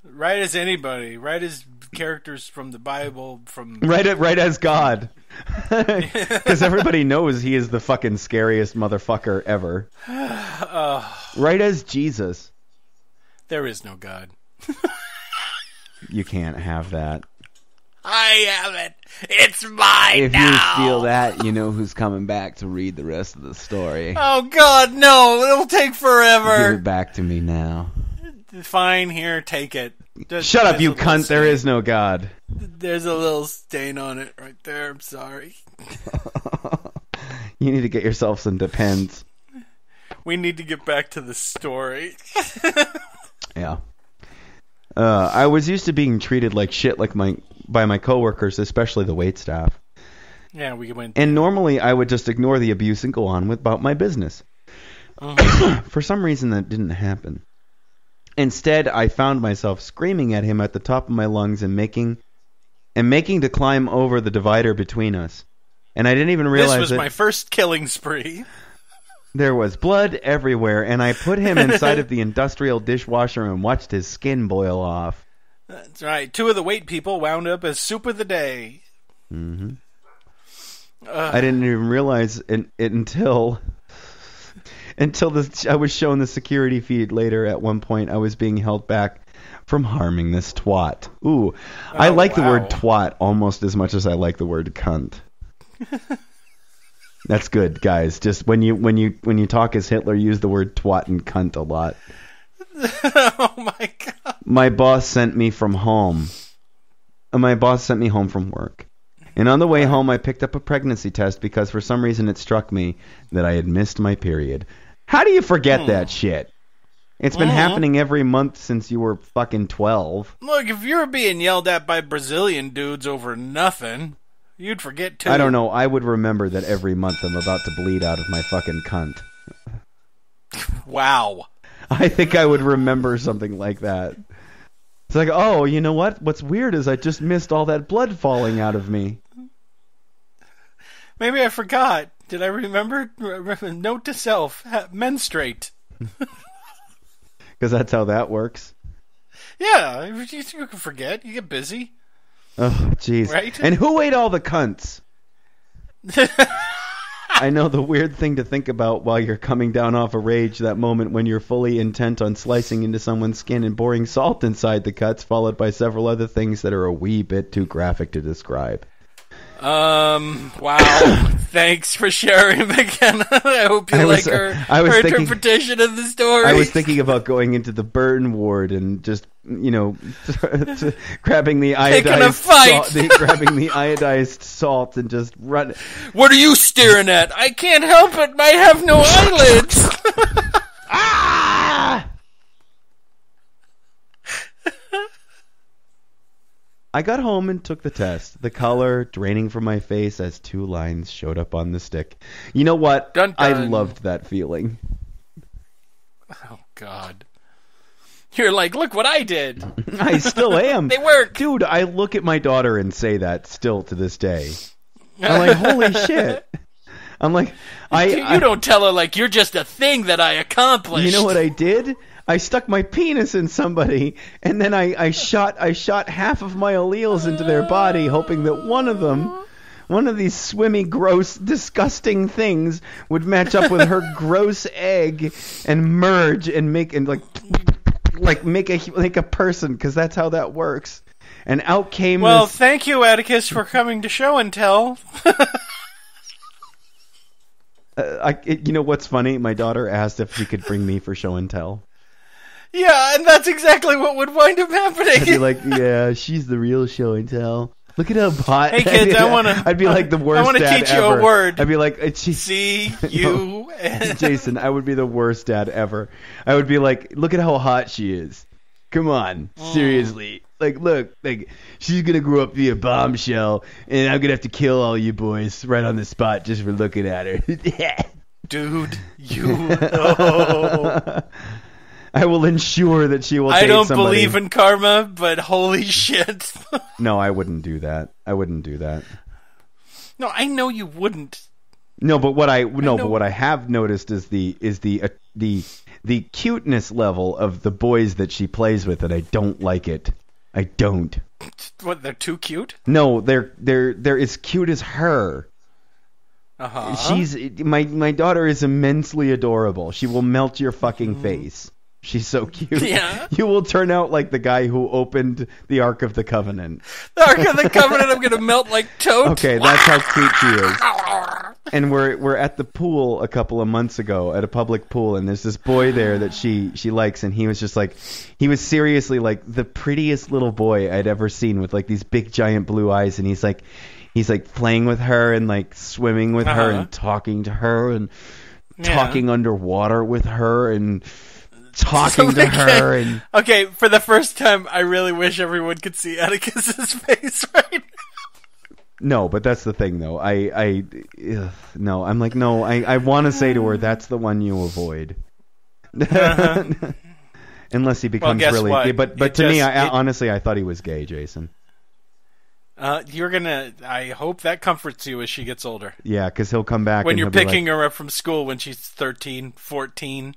Write as anybody. Write as characters from the Bible. Write as God. Because everybody knows he is the fucking scariest motherfucker ever. Write as Jesus. There is no God. You can't have that. I have it. It's mine now. If you steal that, you know who's coming back to read the rest of the story. Oh, God, no. It'll take forever. Give it back to me now. Fine, here, take it. Shut up, you cunt. There is no God. There's a little stain on it right there. I'm sorry. You need to get yourself some Depends. We need to get back to the story. Yeah. I was used to being treated like shit by my coworkers, especially the waitstaff. Yeah, we went. And normally I would just ignore the abuse and go on about my business. For some reason that didn't happen. Instead, I found myself screaming at him at the top of my lungs and making to climb over the divider between us. And I didn't even realize this was my first killing spree. There was blood everywhere, and I put him inside of the industrial dishwasher and watched his skin boil off. That's right. 2 of the wait people wound up as soup of the day. Mm-hmm. I didn't even realize it until I was shown the security feed later. At one point, I was being held back from harming this twat. Ooh, I like the word twat almost as much as I like the word cunt. That's good, guys. Just when you talk as Hitler, use the word twat and cunt a lot. Oh my god. My boss sent me home from work. And on the way home, I picked up a pregnancy test because for some reason it struck me that I had missed my period. How do you forget that shit? It's been happening every month since you were fucking 12. Look, if you were being yelled at by Brazilian dudes over nothing, you'd forget too. I don't know. I would remember that every month I'm about to bleed out of my fucking cunt. Wow. I think I would remember something like that. It's like, oh, you know what? What's weird is I just missed all that blood falling out of me. Maybe I forgot. Did I remember? Note to self, menstruate. Because that's how that works. Yeah, you can forget. You get busy. Oh, jeez. Right? And who ate all the cunts? I know the weird thing to think about while you're coming down off a rage, that moment when you're fully intent on slicing into someone's skin and pouring salt inside the cuts, followed by several other things that are a wee bit too graphic to describe. Wow. Thanks for sharing, McKenna. I hope you like her interpretation of the story. I was thinking about going into the burn ward and just, grabbing the iodized salt and just run. What are you staring at? I can't help it. I have no eyelids. Ah! I got home and took the test. The color draining from my face as 2 lines showed up on the stick. You know what? Dun, dun. I loved that feeling. Oh, God. You're like, look what I did. I still am. They work. Dude, I look at my daughter and say that still to this day. I'm like, holy shit. I'm like, You don't tell her like you're just a thing that I accomplished. You know what I did? I stuck my penis in somebody, and then I shot half of my alleles into their body, hoping that one of these swimmy, gross, disgusting things would match up with her gross egg and merge and make a person, because that's how that works. And out came. Well, thank you, Atticus, for coming to show and tell. You know what's funny? My daughter asked if she could bring me for show and tell. Yeah, and that's exactly what would wind up happening. I'd be like, yeah, she's the real show and tell. Look at how hot. Hey kids, I'd be like the worst dad ever. I want to teach you a word. I'd be like, C U. Jason, I would be the worst dad ever. I would be like, look at how hot she is. Come on, seriously. Look, she's gonna grow up to be a bombshell, and I'm gonna have to kill all you boys right on the spot just for looking at her. Dude, oh. I will ensure that she will date somebody. I don't believe in karma, but holy shit. No, I wouldn't do that. No, I know you wouldn't. No, but what I have noticed is the cuteness level of the boys that she plays with, and I don't like it. I don't. What, they're too cute? No, they're as cute as her. Uh-huh. My daughter is immensely adorable. She will melt your fucking face. She's so cute. Yeah. You will turn out like the guy who opened the Ark of the Covenant. The Ark of the Covenant, I'm going to melt like toast. Okay, that's how cute she is. And we're at the pool a couple of months ago, at a public pool, and there's this boy there that she likes, and he was seriously like the prettiest little boy I'd ever seen, with like these big giant blue eyes, and he's like playing with her and like swimming with her and talking to her and talking underwater with her and talking to her. And okay, for the first time, I really wish everyone could see Atticus's face right now. No, but that's the thing, though. I want to say to her, that's the one you avoid. Unless he becomes really gay. But to me, honestly, I thought he was gay, Jason. I hope that comforts you as she gets older. Yeah, because he'll come back when you're picking her up from school when she's 13, 14,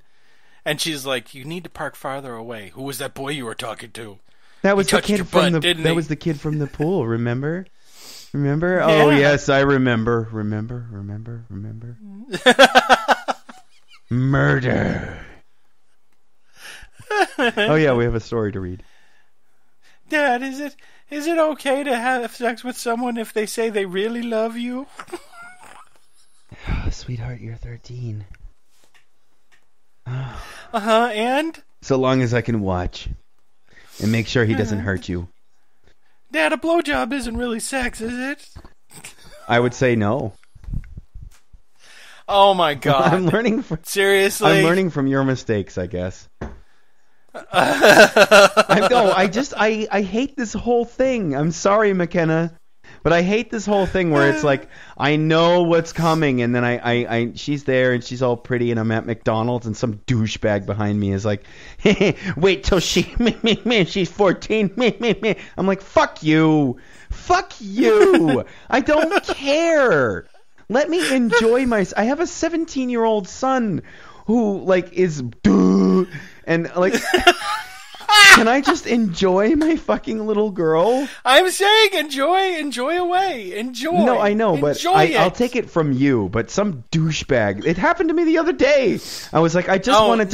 and she's like, you need to park farther away. Who was that boy you were talking to? That was the kid from that was the kid from the pool, remember? Remember? Yeah. Oh, yes, I remember. Remember. Murder. Oh, yeah, we have a story to read. Dad, is it okay to have sex with someone if they say they really love you? sweetheart, you're 13. And? So long as I can watch. And make sure he doesn't hurt you. Dad, a blowjob isn't really sex, is it? I would say no. Oh my God! Seriously, I'm learning from your mistakes, I guess. I hate this whole thing. I'm sorry, McKenna, but I hate this whole thing where it's like I know what's coming, and then she's there and she's all pretty, and I'm at McDonald's, and some douchebag behind me is like, hey, wait till she's 14. I'm like, fuck you. I don't care. Let me enjoy I have a 17-year-old son who is and can I just enjoy my fucking little girl? I'm saying enjoy away. Enjoy. No, I know, but I'll take it from you, but some douchebag. It happened to me the other day. I was like, I wanted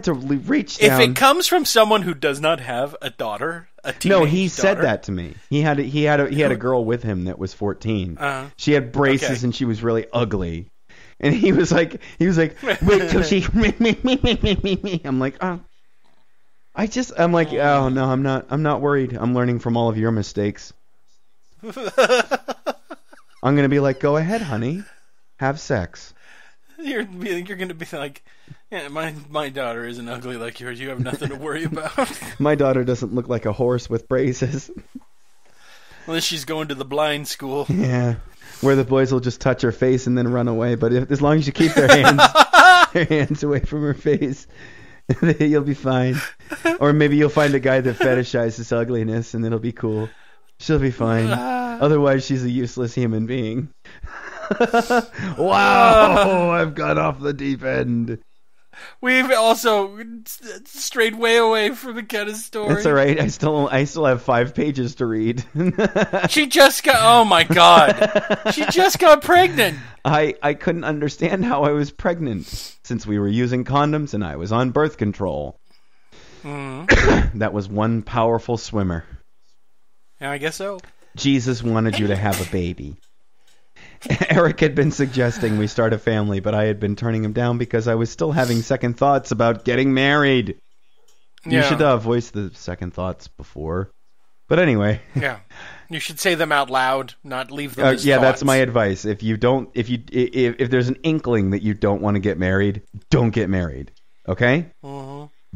to reach down. If it comes from someone who does not have a daughter, no, he said that to me. He had a girl with him that was 14. She had braces and she was really ugly. And he was like, wait till she. I'm like, oh. I'm like, oh no, I'm not worried. I'm learning from all of your mistakes. I'm gonna be like, go ahead, honey, have sex. You're gonna be like, yeah, my daughter isn't ugly like yours. You have nothing to worry about. My daughter doesn't look like a horse with braces. Unless she's going to the blind school. Yeah, where the boys will just touch her face and then run away. But as long as you keep their hands away from her face, you'll be fine. Or maybe you'll find a guy that fetishizes ugliness, and it'll be cool. She'll be fine. Otherwise, she's a useless human being. Wow, I've gone off the deep end. We've also strayed way away from McKenna's story. That's all right. I still have 5 pages to read. She just got. Oh my God! She just got pregnant. I couldn't understand how I was pregnant since we were using condoms and I was on birth control. That was one powerful swimmer. Yeah, I guess so. Jesus wanted you to have a baby. Eric had been suggesting we start a family, but I had been turning him down because I was still having second thoughts about getting married. Yeah. You should voice the second thoughts before. But anyway. Yeah. You should say them out loud, not leave them as thoughts. That's my advice. If there's an inkling that you don't want to get married, don't get married. Okay?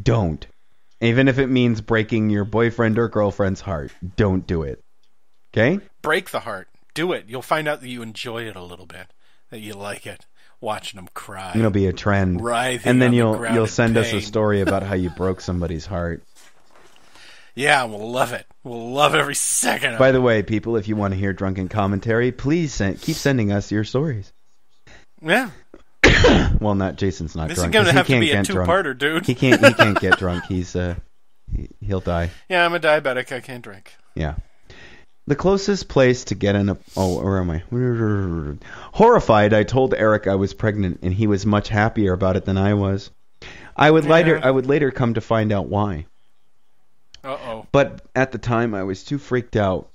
Don't. Even if it means breaking your boyfriend or girlfriend's heart, don't do it. Okay? Break the heart. Do it. You'll find out that you enjoy it a little bit, that you like it, watching them cry. It'll be a trend, and then you'll send us a story about how you broke somebody's heart. Yeah, we'll love it. We'll love every second of it. By the way, people, if you want to hear drunken commentary, please keep sending us your stories. Yeah. Well, Jason's not this drunk. This is going to have to be a two-parter, dude. He can't get drunk. He'll die. Yeah, I'm a diabetic. I can't drink. Yeah. The closest place to get where am I? Horrified, I told Eric I was pregnant, and he was much happier about it than I was. I would later come to find out why. Uh-oh. But at the time, I was too freaked out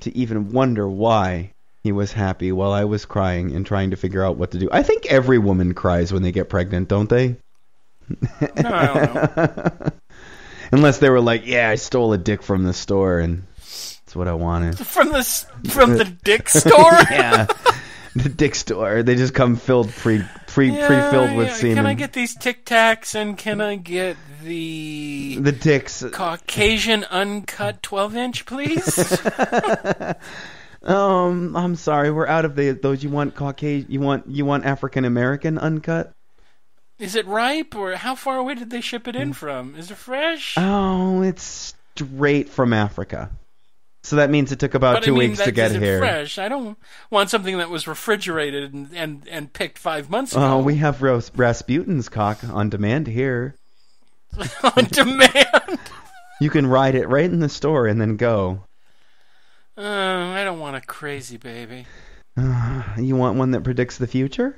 to even wonder why he was happy while I was crying and trying to figure out what to do. I think every woman cries when they get pregnant, don't they? No, I don't know. Unless they were like, yeah, I stole a dick from the store and that's what I wanted. From the dick store? Yeah. The dick store. They just come filled pre-filled with semen. Can I get these Tic Tacs and can I get the dicks Caucasian uncut 12-inch, please? I'm sorry, we're out of those. You want Caucasian? You want African American uncut? Is it ripe, or how far away did they ship it in from? Is it fresh? Oh, it's straight from Africa. So that means it took about 2 weeks to get here. Fresh. I don't want something that was refrigerated and picked 5 months ago. Oh, we have Rasputin's cock on demand here. On demand? You can ride it right in the store and then go. I don't want a crazy baby. You want one that predicts the future?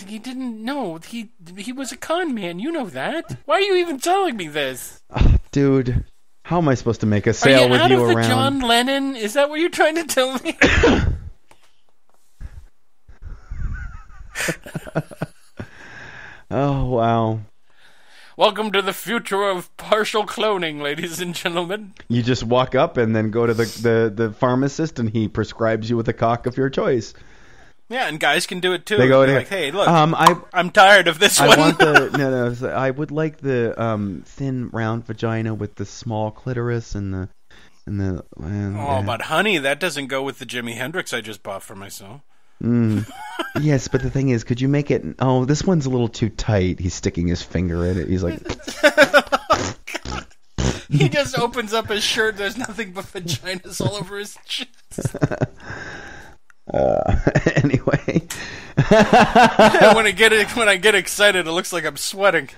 He didn't know. He was a con man. You know that. Why are you even telling me this? Dude, how am I supposed to make a sale with you around? Are you out of the John Lennon? Is that what you're trying to tell me? Oh, wow. Welcome to the future of partial cloning, ladies and gentlemen. You just walk up and then go to the pharmacist, and he prescribes you with a cock of your choice. Yeah, and guys can do it too. They go like, hey, look, I'm tired of this one. I would like the thin, round vagina with the small clitoris and the. But honey, that doesn't go with the Jimi Hendrix I just bought for myself. Yes, but the thing is, could you make it? Oh, this one's a little too tight. He's sticking his finger in it. He's like. He just opens up his shirt. There's nothing but vaginas all over his chest. Anyway. when I get excited, it looks like I'm sweating.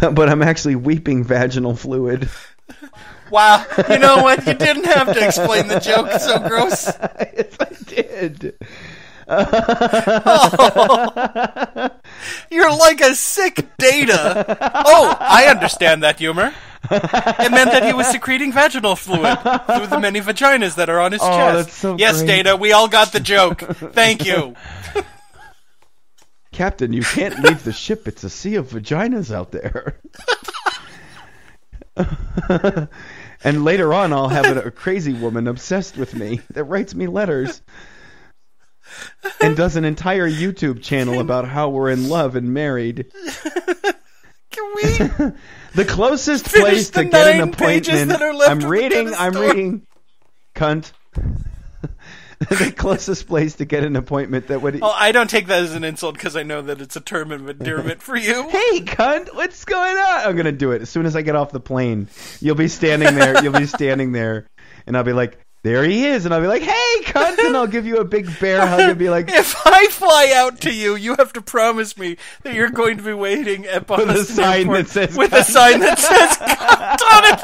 But I'm actually weeping vaginal fluid. Wow. You know what? You didn't have to explain the joke. It's so gross. Yes, I did. Oh, you're like a sick Data. Oh, I understand that humor. It meant that he was secreting vaginal fluid through the many vaginas that are on his chest. That's so yes, great. Data, we all got the joke. Thank you. Captain, you can't leave the ship. It's a sea of vaginas out there. And later on, I'll have a crazy woman obsessed with me that writes me letters and does an entire YouTube channel about how we're in love and married. Can we? The closest place to get an appointment. I'm reading. Cunt. The closest place to get an appointment that would. Oh, I don't take that as an insult because I know that it's a term of endearment for you. Hey, cunt, what's going on? I'm gonna do it as soon as I get off the plane. You'll be standing there. And I'll be like, there he is, and I'll be like, hey, cunt, and I'll give you a big bear hug and be like, if I fly out to you, you have to promise me that you're going to be waiting at Boston with a sign Airport that says, with a sign that says cunt on it.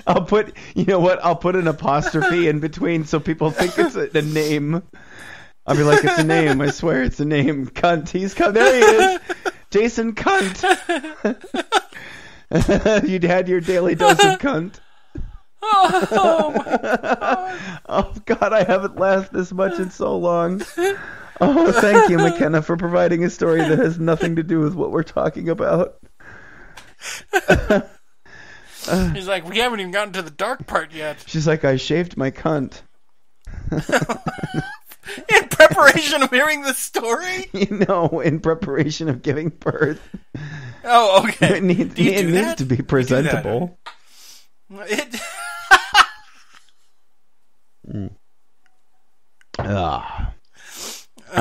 I'll put an apostrophe in between so people think it's a name. I'll be like, it's a name. I swear it's a name. Cunt. He's come. There he is. Jason Cunt. You'd had your daily dose of cunt. Oh my God. Oh God, I haven't laughed this much in so long. Oh, thank you, McKenna, for providing a story that has nothing to do with what we're talking about. He's like, we haven't even gotten to the dark part yet. She's like, I shaved my cunt. In preparation of hearing the story? In preparation of giving birth. Oh, okay. It needs to be presentable. All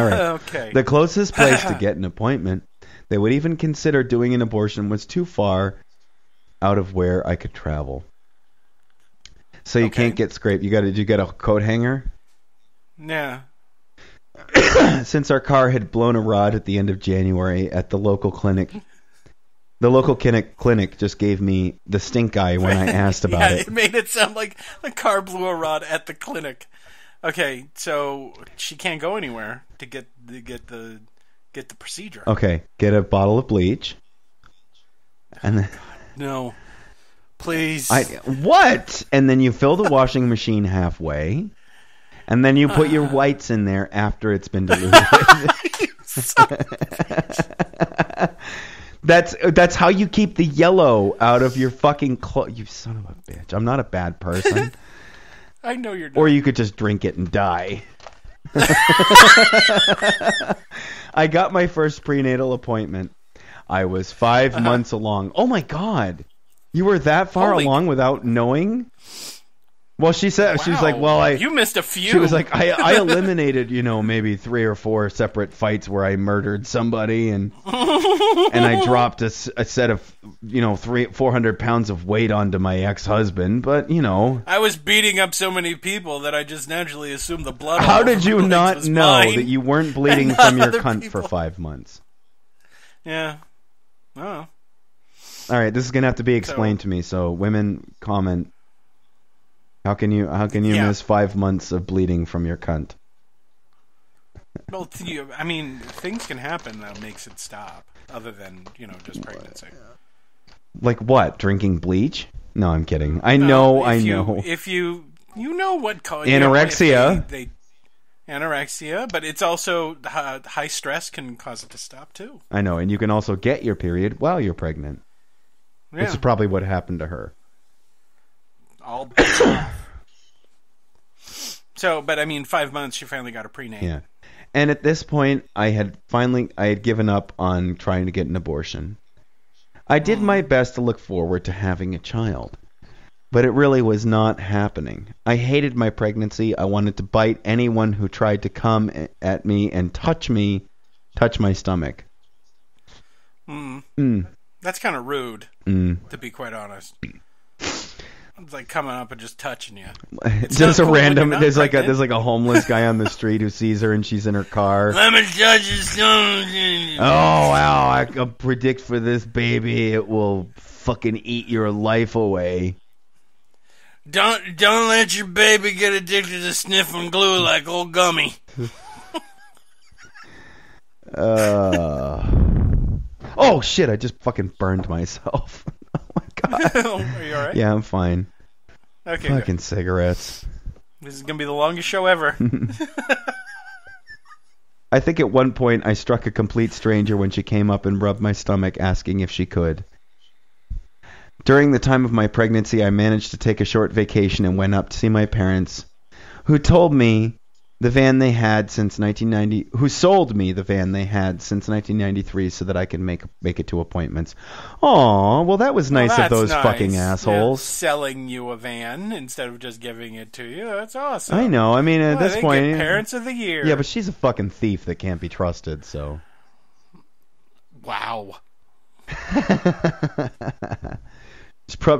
right. Okay. The closest place to get an appointment they would even consider doing an abortion was too far out of where I could travel. So you can't get scraped. Did you get a coat hanger? Yeah. Since our car had blown a rod at the end of January at the local clinic, the local clinic just gave me the stink eye when I asked about it. It made it sound like the car blew a rod at the clinic. Okay, so she can't go anywhere to get the procedure. Okay, get a bottle of bleach, and then no, please. What? And then you fill the washing machine halfway, and then you put your whites in there after it's been diluted. That's how you keep the yellow out of your fucking clothes. You son of a bitch! I'm not a bad person. I know you're not. Or you could just drink it and die. I got my first prenatal appointment. I was 5 months along. Oh my God. You were that far along without knowing? Well, she said, she was like, well, you missed a few. She was like, I eliminated, maybe 3 or 4 separate fights where I murdered somebody and I dropped a set of, 400 pounds of weight onto my ex-husband. But, I was beating up so many people that I just naturally assumed the blood. How did you not know that you weren't bleeding from your cunt for 5 months? Yeah. Oh. All right, this is going to have to be explained to me. So women comment. How can you miss 5 months of bleeding from your cunt? Well, things can happen that makes it stop, other than just pregnancy. Like what? Drinking bleach? No, I'm kidding. I know. If you know what anorexia. Anorexia, but it's also high stress can cause it to stop too. I know, and you can also get your period while you're pregnant. Yeah. This is probably what happened to her. All bets off. So, but I mean, 5 months, she finally got a prenatal. Yeah. And at this point, I had given up on trying to get an abortion. I did my best to look forward to having a child, but it really was not happening. I hated my pregnancy. I wanted to bite anyone who tried to come at me and touch my stomach. That's kind of rude, to be quite honest. It's like coming up and just touching you. Just a random. There's like a homeless guy on the street who sees her and she's in her car. Let me touch your stomach. Oh wow! I can predict for this baby, it will fucking eat your life away. Don't let your baby get addicted to sniffing glue like old Gummy. Oh shit! I just fucking burned myself. God. Are you alright? Yeah, I'm fine. Okay. Fucking good. Cigarettes. This is gonna be the longest show ever. I think at one point I struck a complete stranger when she came up and rubbed my stomach asking if she could. During the time of my pregnancy, I managed to take a short vacation and went up to see my parents, who told me the van they had since 1990, who sold me the van they had since 1993 so that I can make it to appointments. Aw, well that was nice of those fucking assholes. Yeah, selling you a van instead of just giving it to you. That's awesome. I know. I mean, at this point, get Parents of the Year. Yeah, but she's a fucking thief that can't be trusted. So. Wow.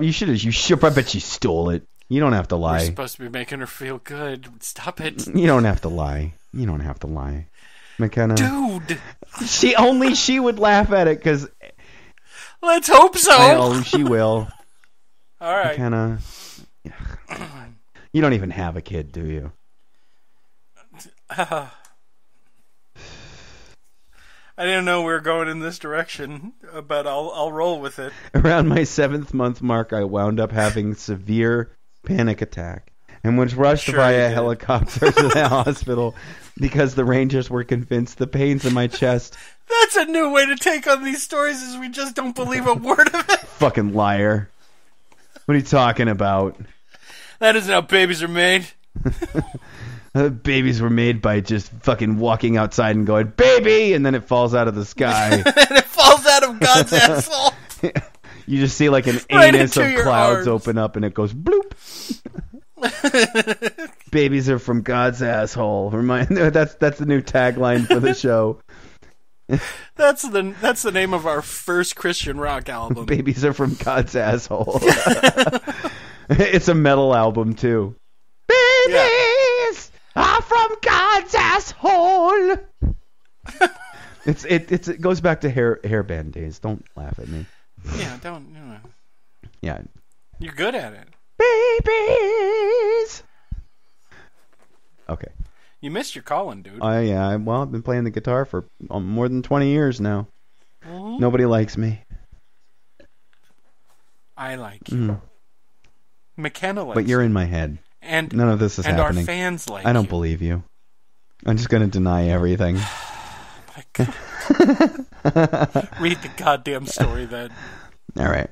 You should. I bet she stole it. You don't have to lie. We're supposed to be making her feel good. Stop it. You don't have to lie. McKenna. Dude. She would laugh at it because. Let's hope so. Oh, she will. All right. McKenna. You don't even have a kid, do you? I didn't know we were going in this direction, but I'll roll with it. Around my 7th month mark, I wound up having severe panic attack and was rushed via helicopter to the hospital because the Rangers were convinced the pains in my chest. That's a new way to take on these stories, is we just don't believe a word of it. Fucking liar. What are you talking about? That isn't how babies are made. Babies were made by just fucking walking outside and going, baby! And then it falls out of the sky. And it falls out of God's asshole. You just see like an right anus of clouds arms. open up and it goes bloop. Babies are from God's asshole. That's the new tagline for the show. That's the name of our first Christian rock album. Babies are from God's asshole. It's a metal album too. Babies are from God's asshole. It goes back to hair band days. Don't laugh at me. Yeah, don't. You know. Yeah, you're good at it. Babies. Okay. You missed your calling, dude. Yeah. Well, I've been playing the guitar for more than 20 years now. Mm-hmm. Nobody likes me. I like you. McKenna likes you. But you're in my head. And none of this is happening. And our fans like you. I don't believe you. I'm just going to deny everything. My God. Read the goddamn story then. All right.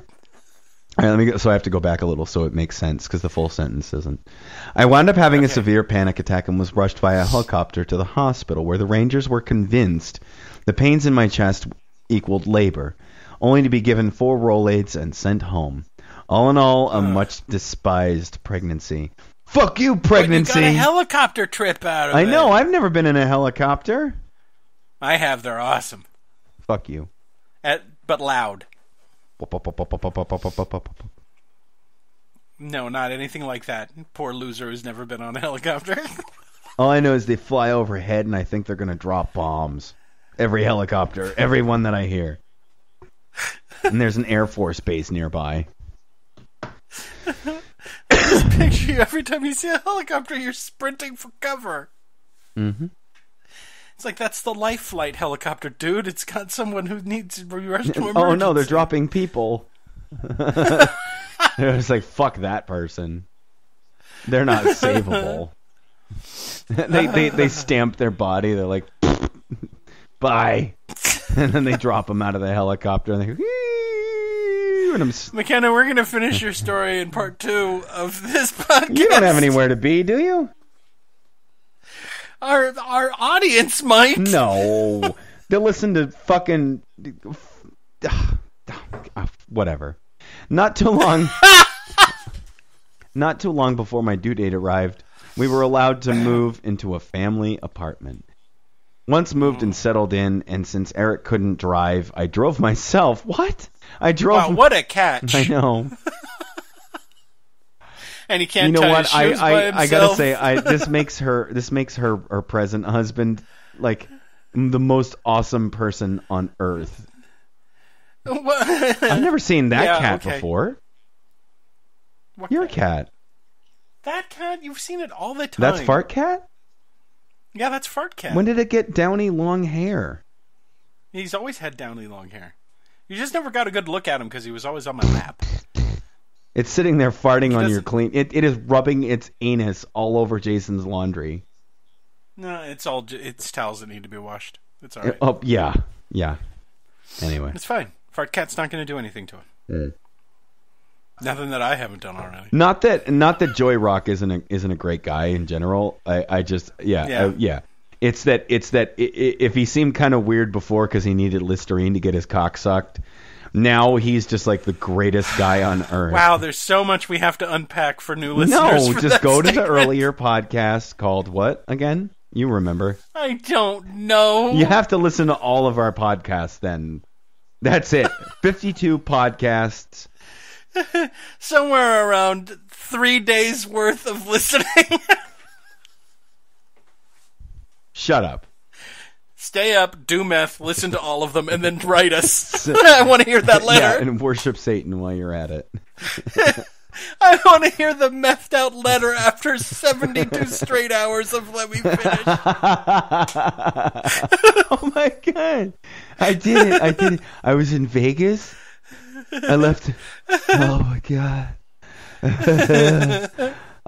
Let me go. So I have to go back a little so it makes sense because the full sentence isn't. I wound up having a severe panic attack and was rushed by a helicopter to the hospital where the Rangers were convinced the pains in my chest equaled labor, only to be given 4 Rolaids and sent home. All in all, a much despised pregnancy. Fuck you, pregnancy! But you got a helicopter trip out of it. I know. I've never been in a helicopter. I have. They're awesome. Fuck you. But loud. No, not anything like that. Poor loser who's never been on a helicopter. All I know is they fly overhead and I think they're going to drop bombs. Every helicopter. Every one that I hear. And there's an Air Force base nearby. Just picture you every time you see a helicopter, you're sprinting for cover. Mm-hmm. It's like, that's the life flight helicopter, dude. It's got someone who needs to be rushed to emergency. Oh, no, they're dropping people. It was like, fuck that person. They're not savable. they stamp their body. They're like, bye. And then they drop them out of the helicopter. And they go, McKenna, we're going to finish your story in part 2 of this podcast. You don't have anywhere to be, do you? Our audience might. No. They'll listen to fucking... whatever. Not too long before my due date arrived, we were allowed to move into a family apartment. Once moved and settled in, and since Eric couldn't drive, I drove myself. What? I drove... Wow, what a catch. I know. And he can't tie his shoes by himself. I gotta say, this makes her present husband like the most awesome person on earth. I've never seen that cat before. You're a cat. That cat? You've seen it all the time. That's Fart Cat? Yeah, that's Fart Cat. When did it get downy long hair? He's always had downy long hair. You just never got a good look at him because he was always on my lap. It's sitting there farting on your clean... It is rubbing its anus all over Jason's laundry. No, it's towels that need to be washed. It's all right. Oh, yeah. Anyway. It's fine. Fart Cat's not going to do anything to it. Mm. Nothing that I haven't done already. Not that Joy Rock isn't a great guy in general. I just yeah. It's that if he seemed kind of weird before because he needed Listerine to get his cock sucked, now he's just like the greatest guy on earth. Wow, there's so much we have to unpack for new listeners. No, just go to the earlier podcast called what again? You remember? I don't know. You have to listen to all of our podcasts then. That's it. 52 podcasts. Somewhere around 3 days worth of listening. Shut up. Stay up, do meth, listen to all of them, and then write us. I want to hear that letter. Yeah, and worship Satan while you're at it. I want to hear the methed out letter after 72 straight hours of let me finish. Oh my god. I did it. I was in Vegas. I left. Oh my god.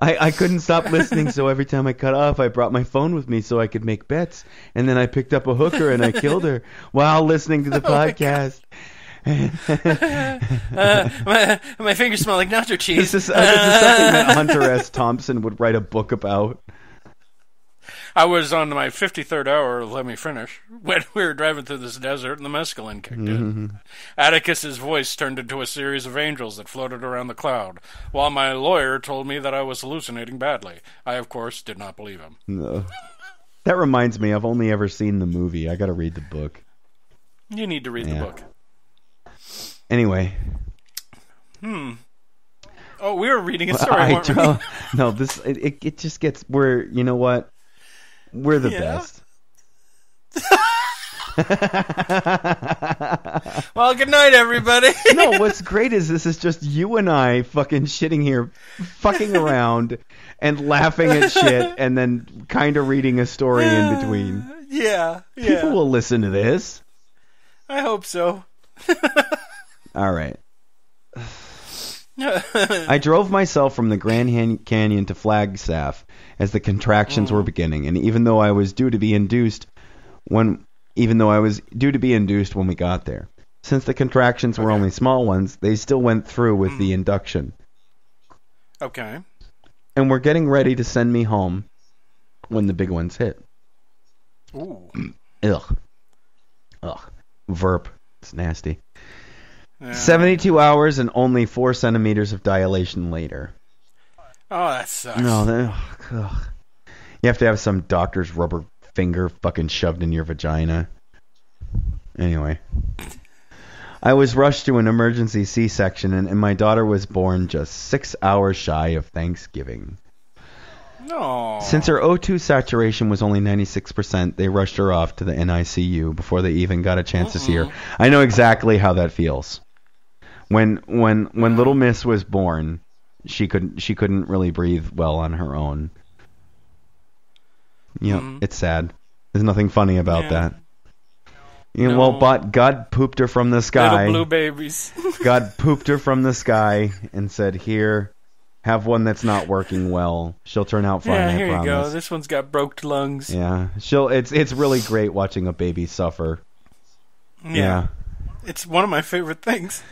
I couldn't stop listening, so every time I cut off, I brought my phone with me so I could make bets. And then I picked up a hooker and I killed her while listening to the podcast. My fingers smell like nacho cheese. This is something that Hunter S. Thompson would write a book about. I was on my 53rd hour of Let Me Finish when we were driving through this desert and the mescaline kicked in. Atticus's voice turned into a series of angels that floated around the cloud, while my lawyer told me that I was hallucinating badly. I, of course, did not believe him. No. That reminds me, I've only ever seen the movie. I gotta read the book. You need to read the book. Anyway. Oh, we were reading a story, weren't we? No, it just gets... you know what? We're the best. Well, good night, everybody. No, what's great is this is just you and I fucking shitting here, fucking around, and laughing at shit, and then kind of reading a story in between. Yeah. People will listen to this. I hope so. All right. I drove myself from the Grand Canyon to Flagstaff as the contractions were beginning, and even though I was due to be induced when we got there, since the contractions were only small ones, they still went through with the induction. Okay. And we're getting ready to send me home when the big ones hit. Ooh. Ugh. Verp. It's nasty. 72 hours and only 4 centimeters of dilation later. Oh, that sucks. No, you have to have some doctor's rubber finger fucking shoved in your vagina. Anyway. I was rushed to an emergency C-section, and my daughter was born just 6 hours shy of Thanksgiving. No. Since her O2 saturation was only 96%, they rushed her off to the NICU before they even got a chance to see her. I know exactly how that feels. When little Miss was born, she couldn't really breathe well on her own. It's sad. There's nothing funny about that. You know, well, but God pooped her from the sky. Little blue babies. God pooped her from the sky and said, "Here, have one that's not working well. She'll turn out fine. Yeah, I here promise." you go. This one's got broke lungs. Yeah, it's really great watching a baby suffer. Yeah. It's one of my favorite things.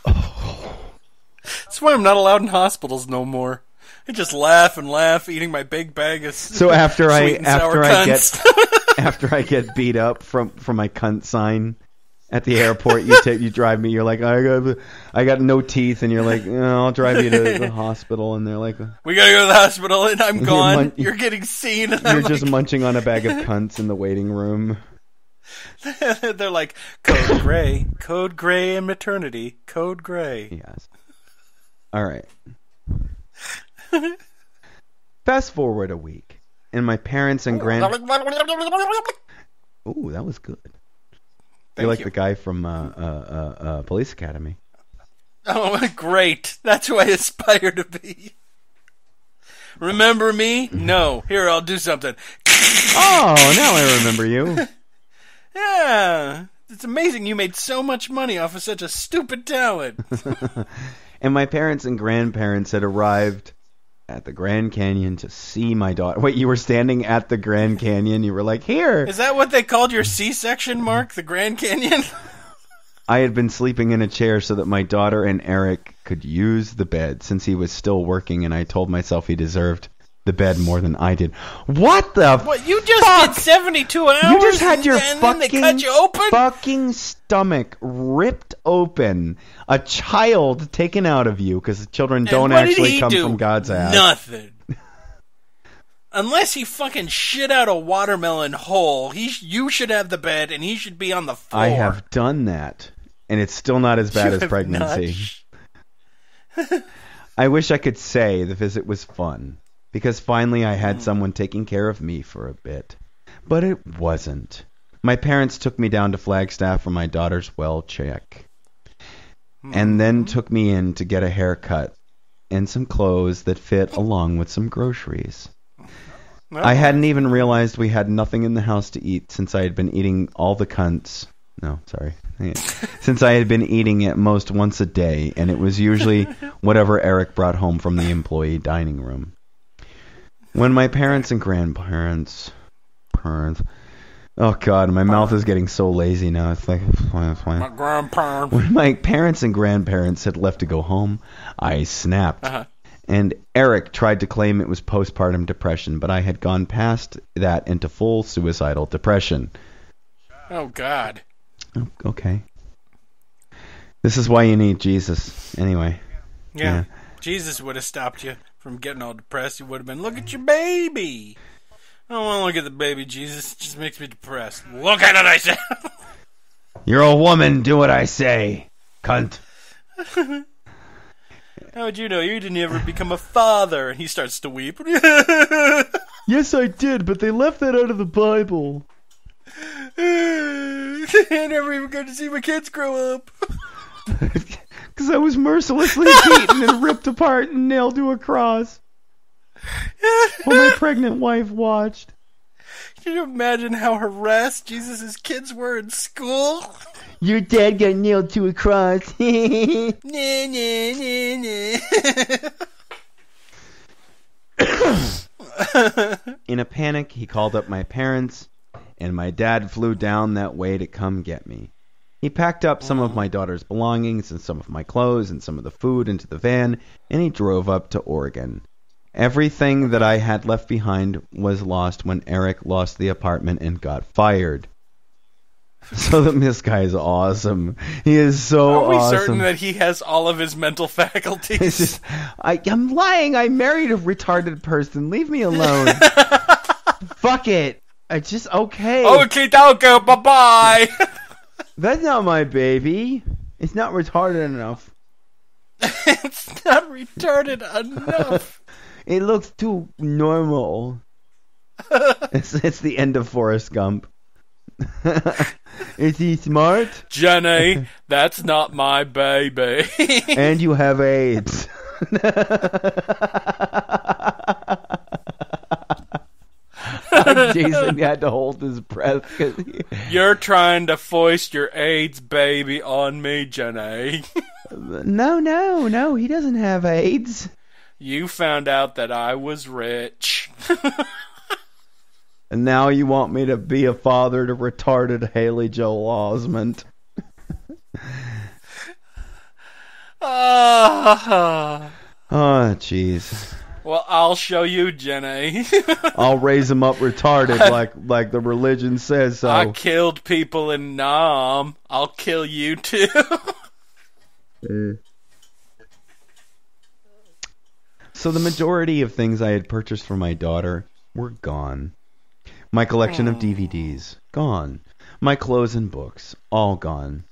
That's why I'm not allowed in hospitals no more. I just laugh and laugh, eating my big bag of so after I get beat up from my cunt sign at the airport, you drive me. You're like, I got no teeth, and you're like, I'll drive you to the hospital, and they're like, we gotta go to the hospital, and I'm gone. You're getting seen. And you're just munching on a bag of cunts in the waiting room. They're like, code gray and maternity, code gray. Yes. All right. Fast forward a week, and my parents and Ooh, that was good. You're like the guy from Police Academy. Oh, great. That's who I aspire to be. Remember me? No. Here, I'll do something. Oh, now I remember you. Yeah. It's amazing you made so much money off of such a stupid talent. And my parents and grandparents had arrived at the Grand Canyon to see my daughter. Wait, you were standing at the Grand Canyon? You were like, here! Is that what they called your C-section, Mark? The Grand Canyon? I had been sleeping in a chair so that my daughter and Eric could use the bed since he was still working, and I told myself he deserved the bed more than I did. What the What, you just did 72 hours? You just had your then they cut you open? fucking stomach ripped open. A child taken out of you, because children don't actually come from God's ass. Nothing. Unless he fucking shit out a watermelon whole, you should have the bed, and he should be on the floor. I have done that, and it's still not as bad as pregnancy. I wish I could say the visit was fun, because finally I had someone taking care of me for a bit. But it wasn't. My parents took me down to Flagstaff for my daughter's well check, and then took me in to get a haircut and some clothes that fit along with some groceries. I hadn't even realized we had nothing in the house to eat since I had been eating all the cunts. No, sorry. Since I had been eating at most once a day, and it was usually whatever Eric brought home from the employee dining room. When my parents and grandparents... Oh, God, my mouth is getting so lazy now. It's like... My grandparents. When my parents and grandparents had left to go home, I snapped. And Eric tried to claim it was postpartum depression, but I had gone past that into full suicidal depression. Oh, God. Okay. This is why you need Jesus. Anyway. Yeah. Jesus would have stopped you from getting all depressed. He would have been, look at your baby. I don't want to look at the baby, Jesus. It just makes me depressed. Look at it, I said. You're a woman. Do what I say, cunt. How would you know? You didn't ever become a father. And he starts to weep. Yes, I did, but they left that out of the Bible. I never even got to see my kids grow up. Because I was mercilessly beaten and ripped apart and nailed to a cross. While my pregnant wife watched. Can you imagine how harassed Jesus' kids were in school? Your dad got nailed to a cross. Nah, nah, nah, nah. In a panic, he called up my parents, and my dad flew down that way to come get me. He packed up some of my daughter's belongings and some of my clothes and some of the food into the van, and he drove up to Oregon. Everything that I had left behind was lost when Eric lost the apartment and got fired. So this guy is awesome. He is so awesome. Are we certain that he has all of his mental faculties? I'm lying. I married a retarded person. Leave me alone. Fuck it. Okay. Okie dokie, bye-bye. That's not my baby. It's not retarded enough. It's not retarded enough. It looks too normal. It's the end of Forrest Gump. Is he smart? Jenny, that's not my baby. And you have AIDS. Like Jason had to hold his breath. You're trying to foist your AIDS baby on me, Jenny. No, he doesn't have AIDS. You found out that I was rich. And now you want me to be a father to retarded Haley Joel Osment. Oh, jeez. Well, I'll show you, Jenny. I'll raise him up retarded like the religion says so. I killed people in Nam. I'll kill you too. So the majority of things I had purchased for my daughter were gone. My collection of DVDs, gone. My clothes and books, all gone.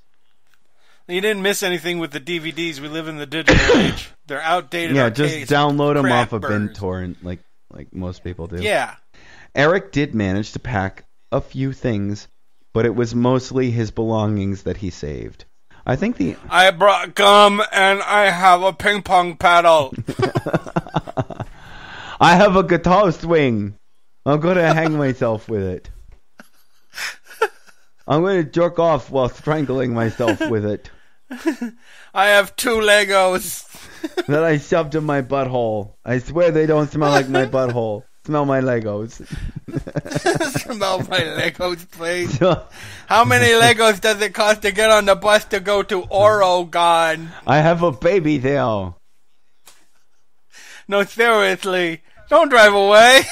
You didn't miss anything with the DVDs. We live in the digital age. They're outdated. Yeah, just download them off of burgers. BitTorrent like most people do. Yeah. Eric did manage to pack a few things, but it was mostly his belongings that he saved. I brought gum and I have a ping pong paddle. I have a guitar string. I'm going to hang myself with it. I'm going to jerk off while strangling myself with it. I have 2 Legos. That I shoved in my butthole. I swear they don't smell like my butthole. Smell my Legos. Smell my Legos, please. How many Legos does it cost to get on the bus to go to Oregon? I have a baby there. No, seriously. Don't drive away.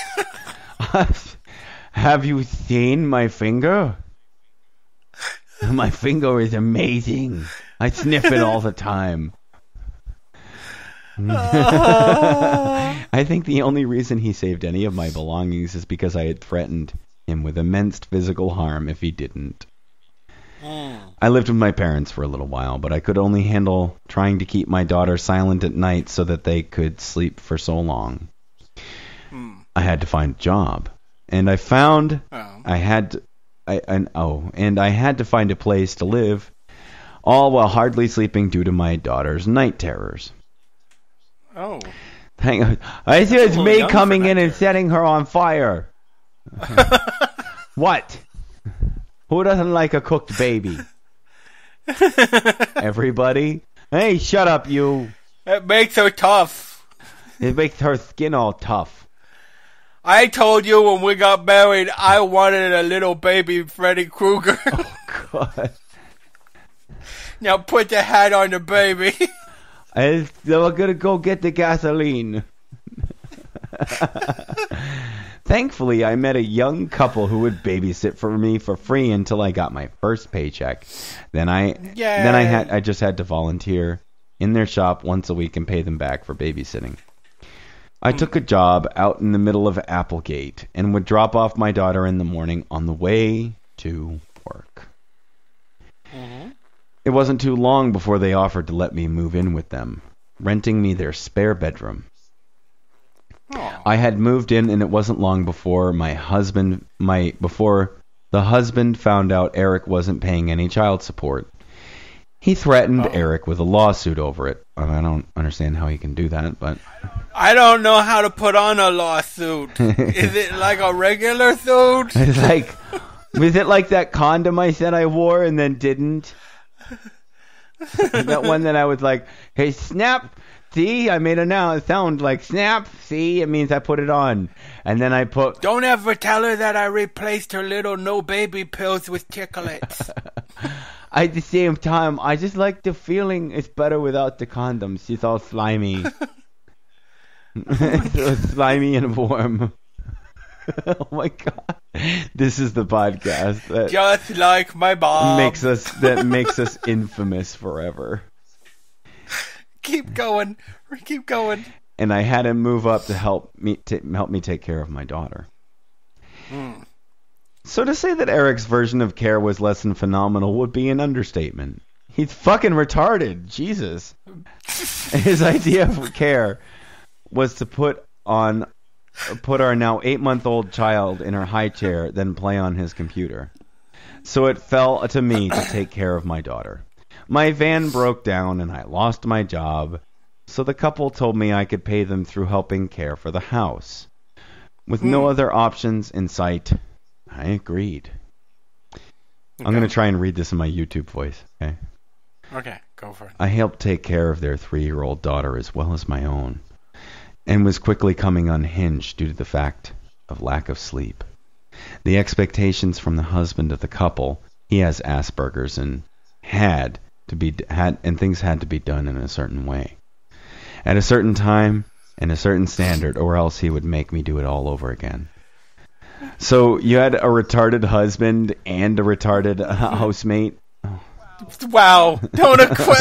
Have you seen my finger? My finger is amazing. I sniff it all the time. I think the only reason he saved any of my belongings is because I had threatened him with immense physical harm if he didn't. I lived with my parents for a little while, but I could only handle trying to keep my daughter silent at night so that they could sleep for so long. I had to find a job, and I found I had to find a place to live, all while hardly sleeping due to my daughter's night terrors. Oh. Hang on. I see it's me coming in and setting her on fire. What? Who doesn't like a cooked baby? Everybody? Hey, shut up, you. It makes her tough. It makes her skin all tough. I told you when we got married I wanted a little baby Freddy Krueger. Oh, God. Now put the hat on the baby. I'm going to go get the gasoline. Thankfully, I met a young couple who would babysit for me for free until I got my first paycheck. Then I just had to volunteer in their shop once a week and pay them back for babysitting. I took a job out in the middle of Applegate and would drop off my daughter in the morning on the way to work. It wasn't too long before they offered to let me move in with them, renting me their spare bedroom. I had moved in, and it wasn't long before the husband found out Eric wasn't paying any child support. He threatened Eric with a lawsuit over it. I don't understand how he can do that, but I don't know how to put on a lawsuit. Is it like a regular suit? It's like, was it like that condom I said I wore and then didn't? That one that I was like, hey, snap. See, I made a sound like snap. See, it means I put it on. And then I put... Don't ever tell her that I replaced her little no baby pills with chocolates. At the same time, I just like the feeling it's better without the condoms. It's all slimy. So slimy and warm. Oh my God. This is the podcast that just like my mom makes us infamous forever. Keep going. And I had him move up to help me take care of my daughter. So to say that Eric's version of care was less than phenomenal would be an understatement. He's fucking retarded. Jesus. His idea of care was to put our now 8-month-old child in her high chair, then play on his computer. So it fell to me to take care of my daughter. My van broke down and I lost my job, so the couple told me I could pay them through helping care for the house. With no other options in sight, I agreed. Okay. I'm going to try and read this in my YouTube voice, okay? Okay, go for it. I helped take care of their 3-year-old daughter as well as my own, and was quickly coming unhinged due to the fact of lack of sleep. The expectations from the husband of the couple, he has Asperger's, and things had to be done in a certain way, at a certain time, and a certain standard, or else he would make me do it all over again. So you had a retarded husband and a retarded housemate. Wow! Don't quit.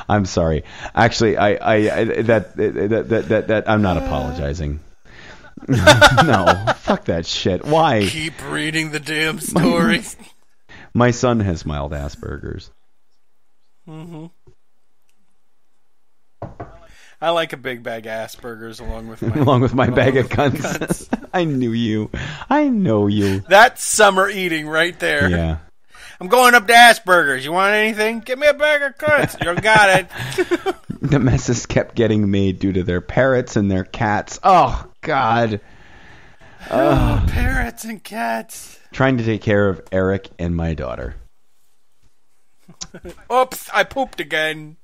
I'm sorry. Actually, that I'm not apologizing. No, fuck that shit. Why? Keep reading the damn story. My son has mild Asperger's. Mm-hmm. I like a big bag of Asperger's along with my bag of cunts. I knew you. I know you. That's summer eating right there. Yeah. I'm going up to Asperger's. You want anything? Give me a bag of cunts. You got it. The messes kept getting made due to their parrots and their cats. Oh, God. Oh, parrots and cats. Trying to take care of Eric and my daughter. Oops, I pooped again.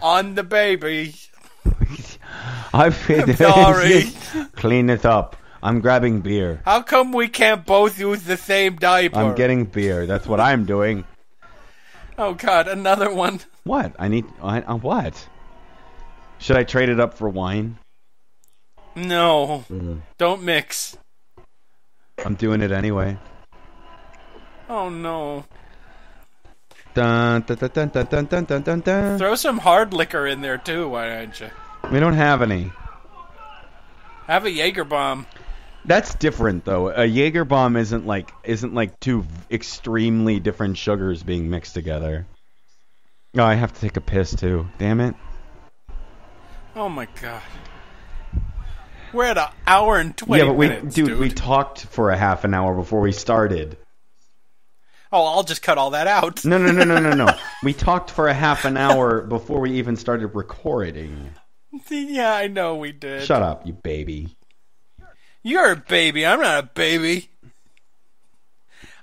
On the baby. I'm sorry. Clean it up. I'm grabbing beer. How come we can't both use the same diaper? I'm getting beer. That's what I'm doing. Oh, God, another one. What? What? Should I trade it up for wine? No. Don't mix. I'm doing it anyway. Oh, no. Dun, dun, dun, dun, dun, dun, dun, dun, dun. Throw some hard liquor in there, too, why don't you? We don't have any. Have a Jaeger bomb. That's different, though. A Jaeger bomb isn't like two extremely different sugars being mixed together. Oh, I have to take a piss, too. Damn it. Oh, my God. We're at an hour and 20 minutes, dude. We talked for a half an hour before we started. Oh, I'll just cut all that out. No. We talked for a half an hour before we even started recording. Yeah, I know we did. Shut up, you baby. You're a baby. I'm not a baby.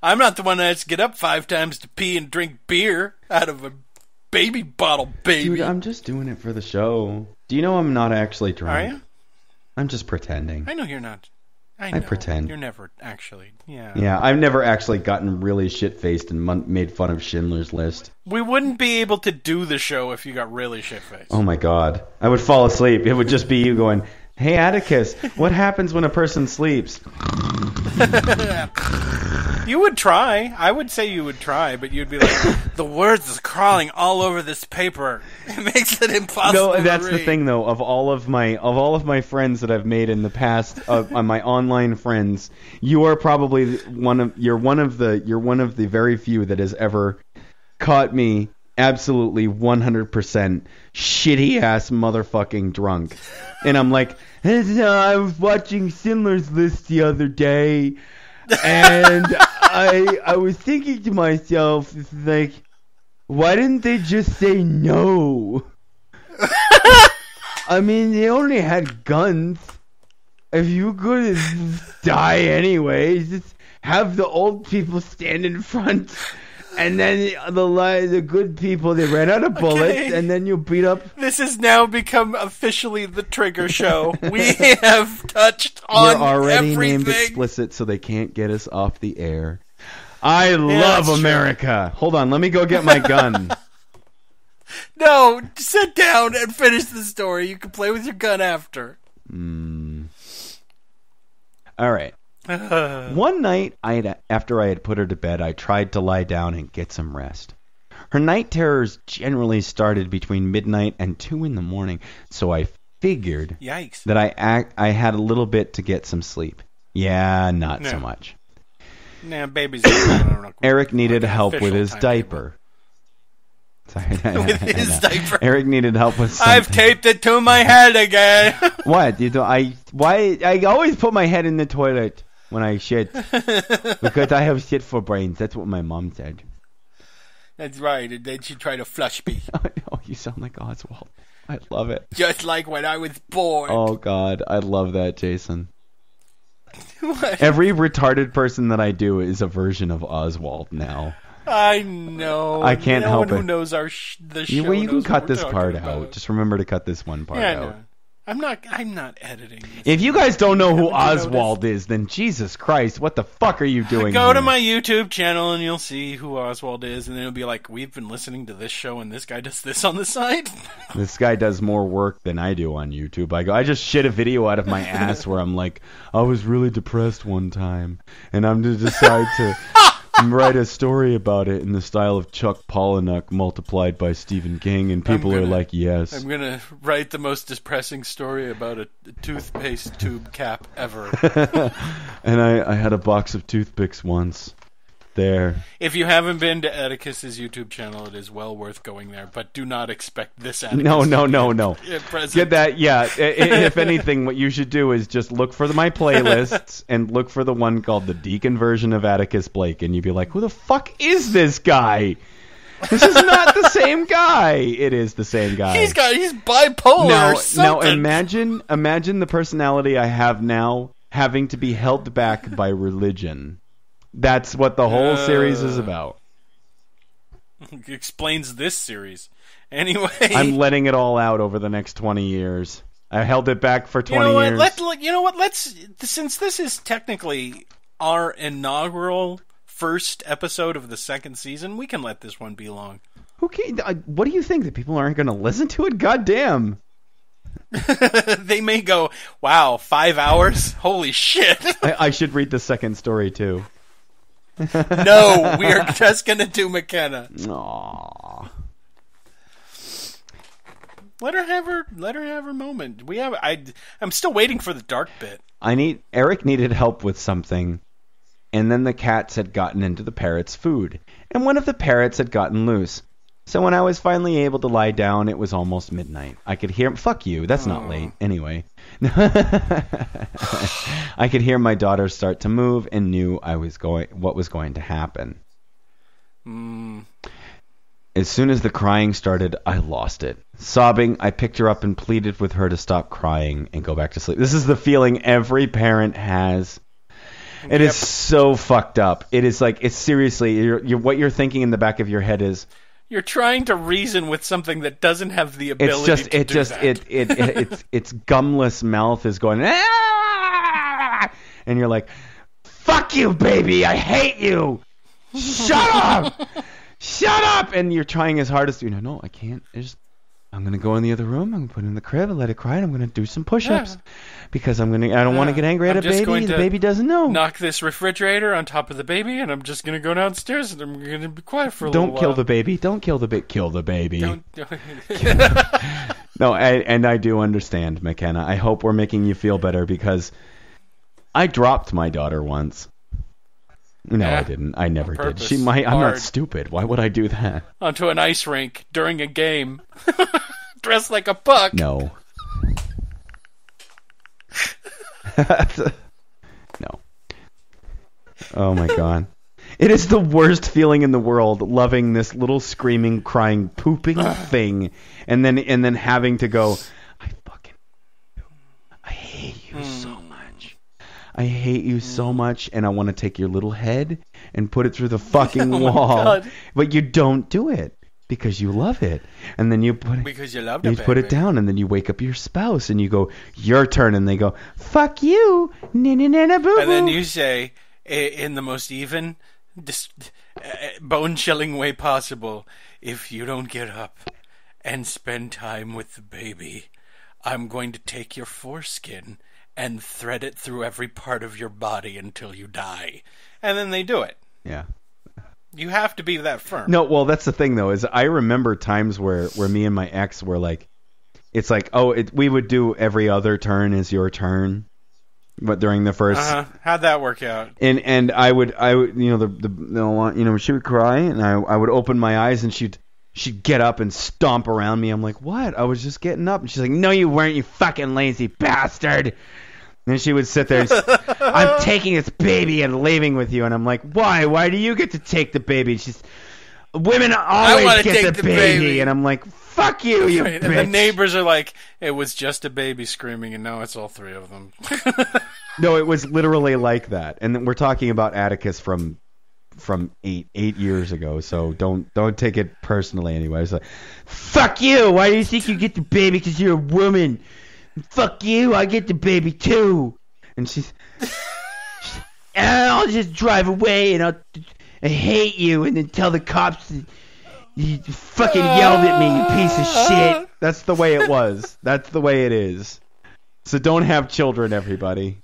I'm not the one that has to get up 5 times to pee and drink beer out of a baby bottle, baby. Dude, I'm just doing it for the show. Do you know I'm not actually drunk? Are you? I'm just pretending. I know you're not. I pretend. You're never actually. Yeah. Yeah, I've never actually gotten really shit-faced and made fun of Schindler's List. We wouldn't be able to do the show if you got really shit-faced. Oh my God. I would fall asleep. It would just be you going, "Hey, Atticus, what happens when a person sleeps?" You would try. I would say you would try, but you'd be like, the words are crawling all over this paper. It makes it impossible. No, that's to read. the thing, though. Of all of my friends that I've made in the past, on my online friends, you are probably one of the very few that has ever caught me absolutely 100% shitty ass motherfucking drunk, and I'm like, I was watching Schindler's List the other day. And I was thinking to myself, like, why didn't they just say no? I mean, they only had guns. If you could die anyways, just have the old people stand in front, and then the good people, they ran out of bullets, and then you beat up. This has now become officially the Trigger Show. We have touched on We're already everything. named explicit, so they can't get us off the air. I love America. True. Hold on, let me go get my gun. No, sit down and finish the story. You can play with your gun after. All right. One night, after I had put her to bed, I tried to lie down and get some rest. Her night terrors generally started between midnight and 2 in the morning, so I figured that I had a little bit to get some sleep. Yeah, not so much. Nah, babies. Eric needed help with his diaper. Sorry, with his diaper. Eric needed help with something. I've taped it to my head again. What? I always put my head in the toilet when I shit because I have shit for brains. That's what my mom said. That's right. And then she tried to flush me. Oh, you sound like Oswald. I love it. Just like when I was born. Oh, God. I love that, Jason. What? Every retarded person that I do is a version of Oswald now. I know. I can't help it. No one who knows the show. Well, you can knows cut what we're this part talking about. out. Just remember to cut this one part Yeah, out. no. I'm not editing this. If you guys don't know who Haven't you Oswald is, then Jesus Christ, what the fuck are you doing Go here? to my YouTube channel and you'll see who Oswald is, and then it'll be like, we've been listening to this show and this guy does this on the side. This guy does more work than I do on YouTube. I just shit a video out of my ass where I'm like, I was really depressed one time, and I'm going to decide to write a story about it in the style of Chuck Palahniuk multiplied by Stephen King, and people are like, yes. I'm going to write the most depressing story about a toothpaste tube cap ever. And I had a box of toothpicks once. There. If you haven't been to Atticus's YouTube channel, it is well worth going there, but do not expect this Atticus. No. Get that, yeah. If anything, what you should do is just look for my playlists and look for the one called the Deacon version of Atticus Blake, and you'd be like, who the fuck is this guy? This is not the same guy. It is the same guy. He's bipolar or something. Now imagine the personality I have now having to be held back by religion. That's what the whole series is about. Explains this series. Anyway. I'm letting it all out over the next 20 years. I held it back for 20 years. You know what? Since this is technically our inaugural first episode of the second season, we can let this one be long. Okay, what do you think? That people aren't going to listen to it? God damn. They may go, wow, 5 hours? Holy shit. I should read the second story, too. No, we are just going to do McKenna. Aww. Let her have her moment. I'm still waiting for the dark bit. Eric needed help with something, and then the cats had gotten into the parrot's food, and one of the parrots had gotten loose. So when I was finally able to lie down, it was almost midnight. I could hear... Fuck you, that's not late. Anyway. I could hear my daughter start to move and knew what was going to happen. As soon as the crying started, I lost it. Sobbing, I picked her up and pleaded with her to stop crying and go back to sleep. This is the feeling every parent has. It is so fucked up. It is like, it's seriously, what you're thinking in the back of your head is... You're trying to reason with something that doesn't have the ability to do that. Its gumless mouth is going, ah! And you're like, fuck you, baby, I hate you. Shut up. Shut up. And you're trying as hard as, no, I can't. I'm going to go in the other room. I'm going to put it in the crib and let it cry. And I'm going to do some push-ups because I don't want to get angry at a baby. The baby doesn't know. Knock this refrigerator on top of the baby, and I'm just going to go downstairs and I'm going to be quiet for a little while. Don't kill the baby. Don't kill the baby. Kill the baby. No, I do understand, McKenna. I hope we're making you feel better because I dropped my daughter once. No, I didn't. I never did. I'm not stupid. Why would I do that? Onto an ice rink during a game. Dressed like a puck. No. No. Oh my god. It is the worst feeling in the world, loving this little screaming, crying, pooping thing, and then having to go, I hate you so much. I hate you so much, and I want to take your little head and put it through the fucking wall. But you don't do it because you love it. And then you put it down, and then you wake up your spouse, and you go, your turn, and they go, fuck you, boo-boo. And then you say, in the most even, bone-chilling way possible, if you don't get up and spend time with the baby, I'm going to take your foreskin and thread it through every part of your body until you die. And then they do it. Yeah. You have to be that firm. No, well, that's the thing, though, is I remember times where me and my ex were like, it's like, we would do every other turn is your turn. But during the first... How'd that work out? And I would she would cry, and I would open my eyes, and she'd get up and stomp around me. I'm like, what? I was just getting up. And she's like, no, you weren't, you fucking lazy bastard. And she would sit there and I'm taking this baby and leaving with you. And I'm like, why? Why do you get to take the baby? Women always get the baby. And I'm like, Fuck you, you right, bitch. and the neighbors are like, it was just a baby screaming, and now it's all three of them. No, it was literally like that. And then we're talking about Atticus from 8 years ago, so don't take it personally anyway. It's like, fuck you, why do you think you get the baby because you're a woman? Fuck you, I get the baby too. And she's I'll just drive away and I hate you and then tell the cops that you fucking yelled at me, you piece of shit. That's the way it was. That's the way it is. So don't have children, everybody.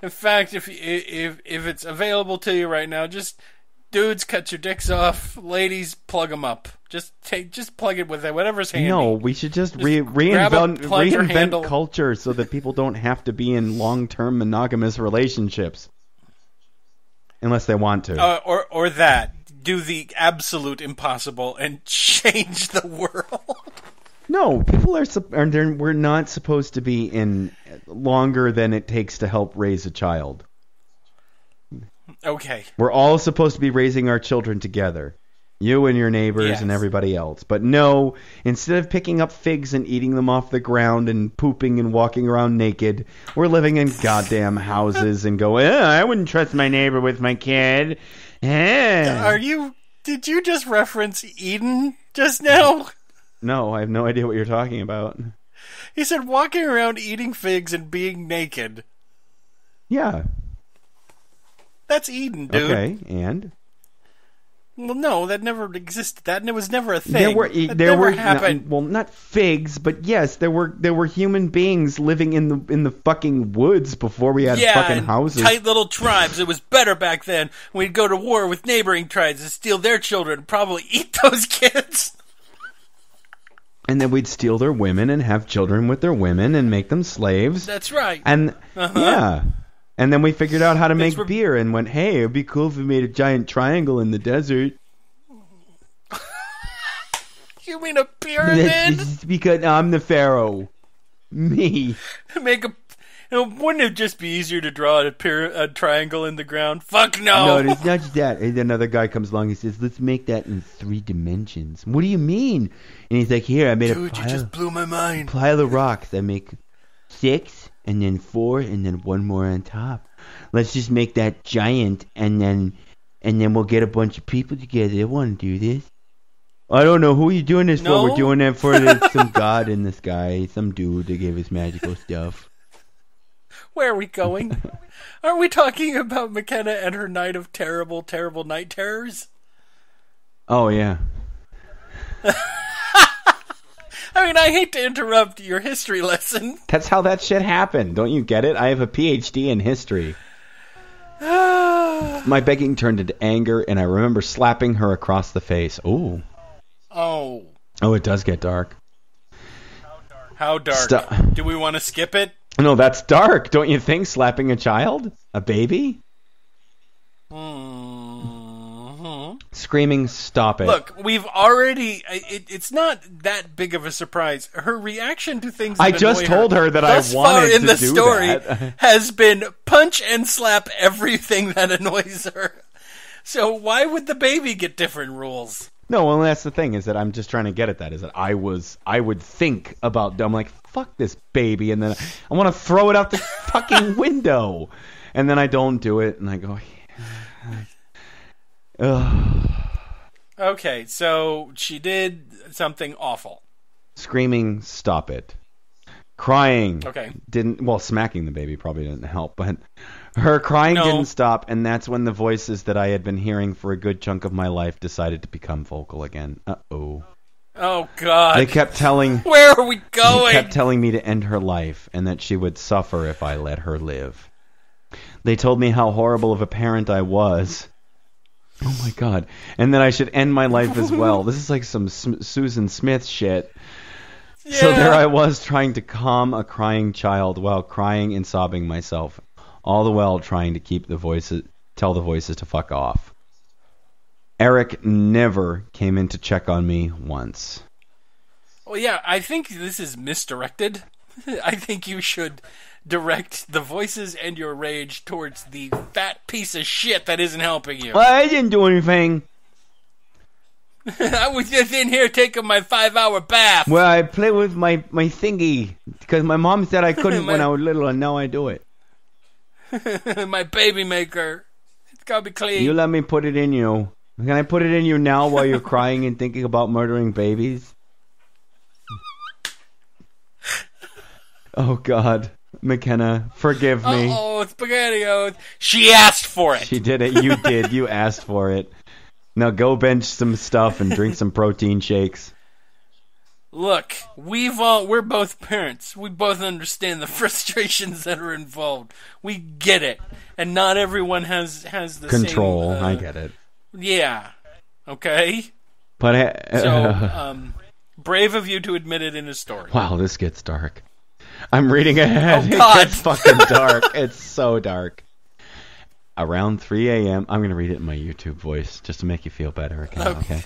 In fact, if it's available to you right now, just dudes, cut your dicks off. Ladies, plug them up. Just plug it with whatever's handy. No, we should just reinvent culture so that people don't have to be in long-term monogamous relationships, unless they want to. Or that, do the absolute impossible and change the world. No, people we're not supposed to be in longer than it takes to help raise a child. Okay. We're all supposed to be raising our children together. You and your neighbors and everybody else. But no, instead of picking up figs and eating them off the ground and pooping and walking around naked, we're living in goddamn houses and go, I wouldn't trust my neighbor with my kid. Did you just reference Eden just now? No, I have no idea what you're talking about. He said walking around eating figs and being naked. Yeah. That's Eden, dude. Okay, and? Well, no, that never existed. That was never a thing. There never were happened. Not figs, but yes, there were human beings living in the fucking woods before we had fucking houses. Tight little tribes. It was better back then. We'd go to war with neighboring tribes and steal their children and probably eat those kids. And then we'd steal their women and have children with their women and make them slaves. That's right. And yeah. And then we figured out how to make beer and went, hey, it'd be cool if we made a giant triangle in the desert. You mean a pyramid? Because I'm the pharaoh. Me. Wouldn't it just be easier to draw a triangle in the ground? Fuck no! No, it's not just that. And another guy comes along and says, let's make that in 3 dimensions. What do you mean? And he's like, here, I made Dude, you just blew my mind. Pile of rocks. I make 6, and then 4, and then 1 more on top. Let's just make that giant, and then we'll get a bunch of people together that want to do this. I don't know who you're doing this for. We're doing it for some god in the sky, some dude that gave us magical stuff. Where are we going? Aren't we talking about McKenna and her night of terrible, terrible night terrors? Oh, yeah. I mean, I hate to interrupt your history lesson. That's how that shit happened. Don't you get it? I have a PhD in history. My begging turned into anger, and I remember slapping her across the face. Ooh. Oh, it does get dark. How dark? Do we want to skip it? No, that's dark. Don't you think? Slapping a child? A baby? Mm-hmm. Screaming, stop it. Look, we've already... It's not that big of a surprise. Her reaction to things that I just told her that I wanted to do that. Thus far in the story has been punch and slap everything that annoys her. So why would the baby get different rules? No, well, that's the thing, is that I'm just trying to get at that, is that I would think about, I'm like, fuck this baby, and then I want to throw it out the fucking window. And then I don't do it, and I go, ugh. Okay, so she did something awful. Screaming, stop it. Crying. Okay. Smacking the baby probably didn't help, but her crying didn't stop, and that's when the voices that I had been hearing for a good chunk of my life decided to become vocal again. Uh-oh. Oh, God. They kept telling... Where are we going? They kept telling me to end her life, and that she would suffer if I let her live. They told me how horrible of a parent I was. Oh, my God. And that I should end my life as well. This is like some Susan Smith shit. Yeah. So there I was, trying to calm a crying child while crying and sobbing myself. All the while trying to tell the voices to fuck off. Eric never came in to check on me once. Well, yeah, I think this is misdirected. I think you should direct the voices and your rage towards the fat piece of shit that isn't helping you. Well, I didn't do anything. I was just in here taking my 5-hour bath. Well, I play with my thingy because my mom said I couldn't when I was little, and now I do it. My baby maker. It's gotta be clean. You let me put it in you. Can I put it in you now while you're crying and thinking about murdering babies? Oh, God. McKenna, forgive me. Oh, SpaghettiOs. She asked for it. She did it. You did. You asked for it. Now go bench some stuff and drink some protein shakes. Look, we're both parents. We both understand the frustrations that are involved. We get it. And not everyone has the control. Same, I get it. Yeah. Okay? But brave of you to admit it in a story. Wow, this gets dark. I'm reading ahead. Oh, God. It gets fucking dark. It's so dark. Around 3 a.m. I'm going to read it in my YouTube voice just to make you feel better. Okay.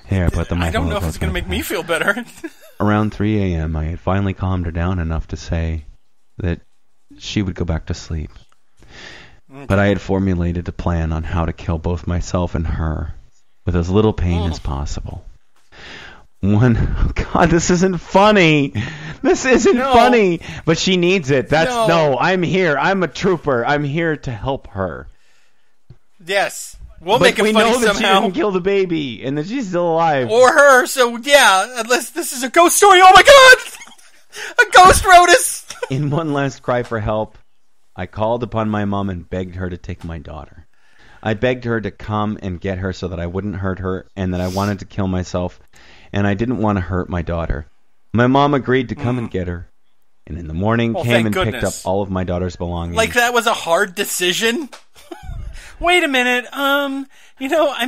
Here, I put the I don't know if it's going to make me feel better. Around 3 a.m., I had finally calmed her down enough to say that she would go back to sleep. Okay. But I had formulated a plan on how to kill both myself and her with as little pain as possible. Oh God, this isn't funny. This isn't funny. But she needs it. I'm here. I'm a trooper. I'm here to help her. Yes. We'll make it funny somehow. We know that she didn't kill the baby and that she's still alive. Or her, so yeah, unless this is a ghost story. Oh my God! A ghost wrote us! In one last cry for help, I called upon my mom and begged her to take my daughter. I begged her to come and get her so that I wouldn't hurt her and that I wanted to kill myself and I didn't want to hurt my daughter. My mom agreed to come and get her, and in the morning came and picked up all of my daughter's belongings. Like that was a hard decision? Wait a minute, I'm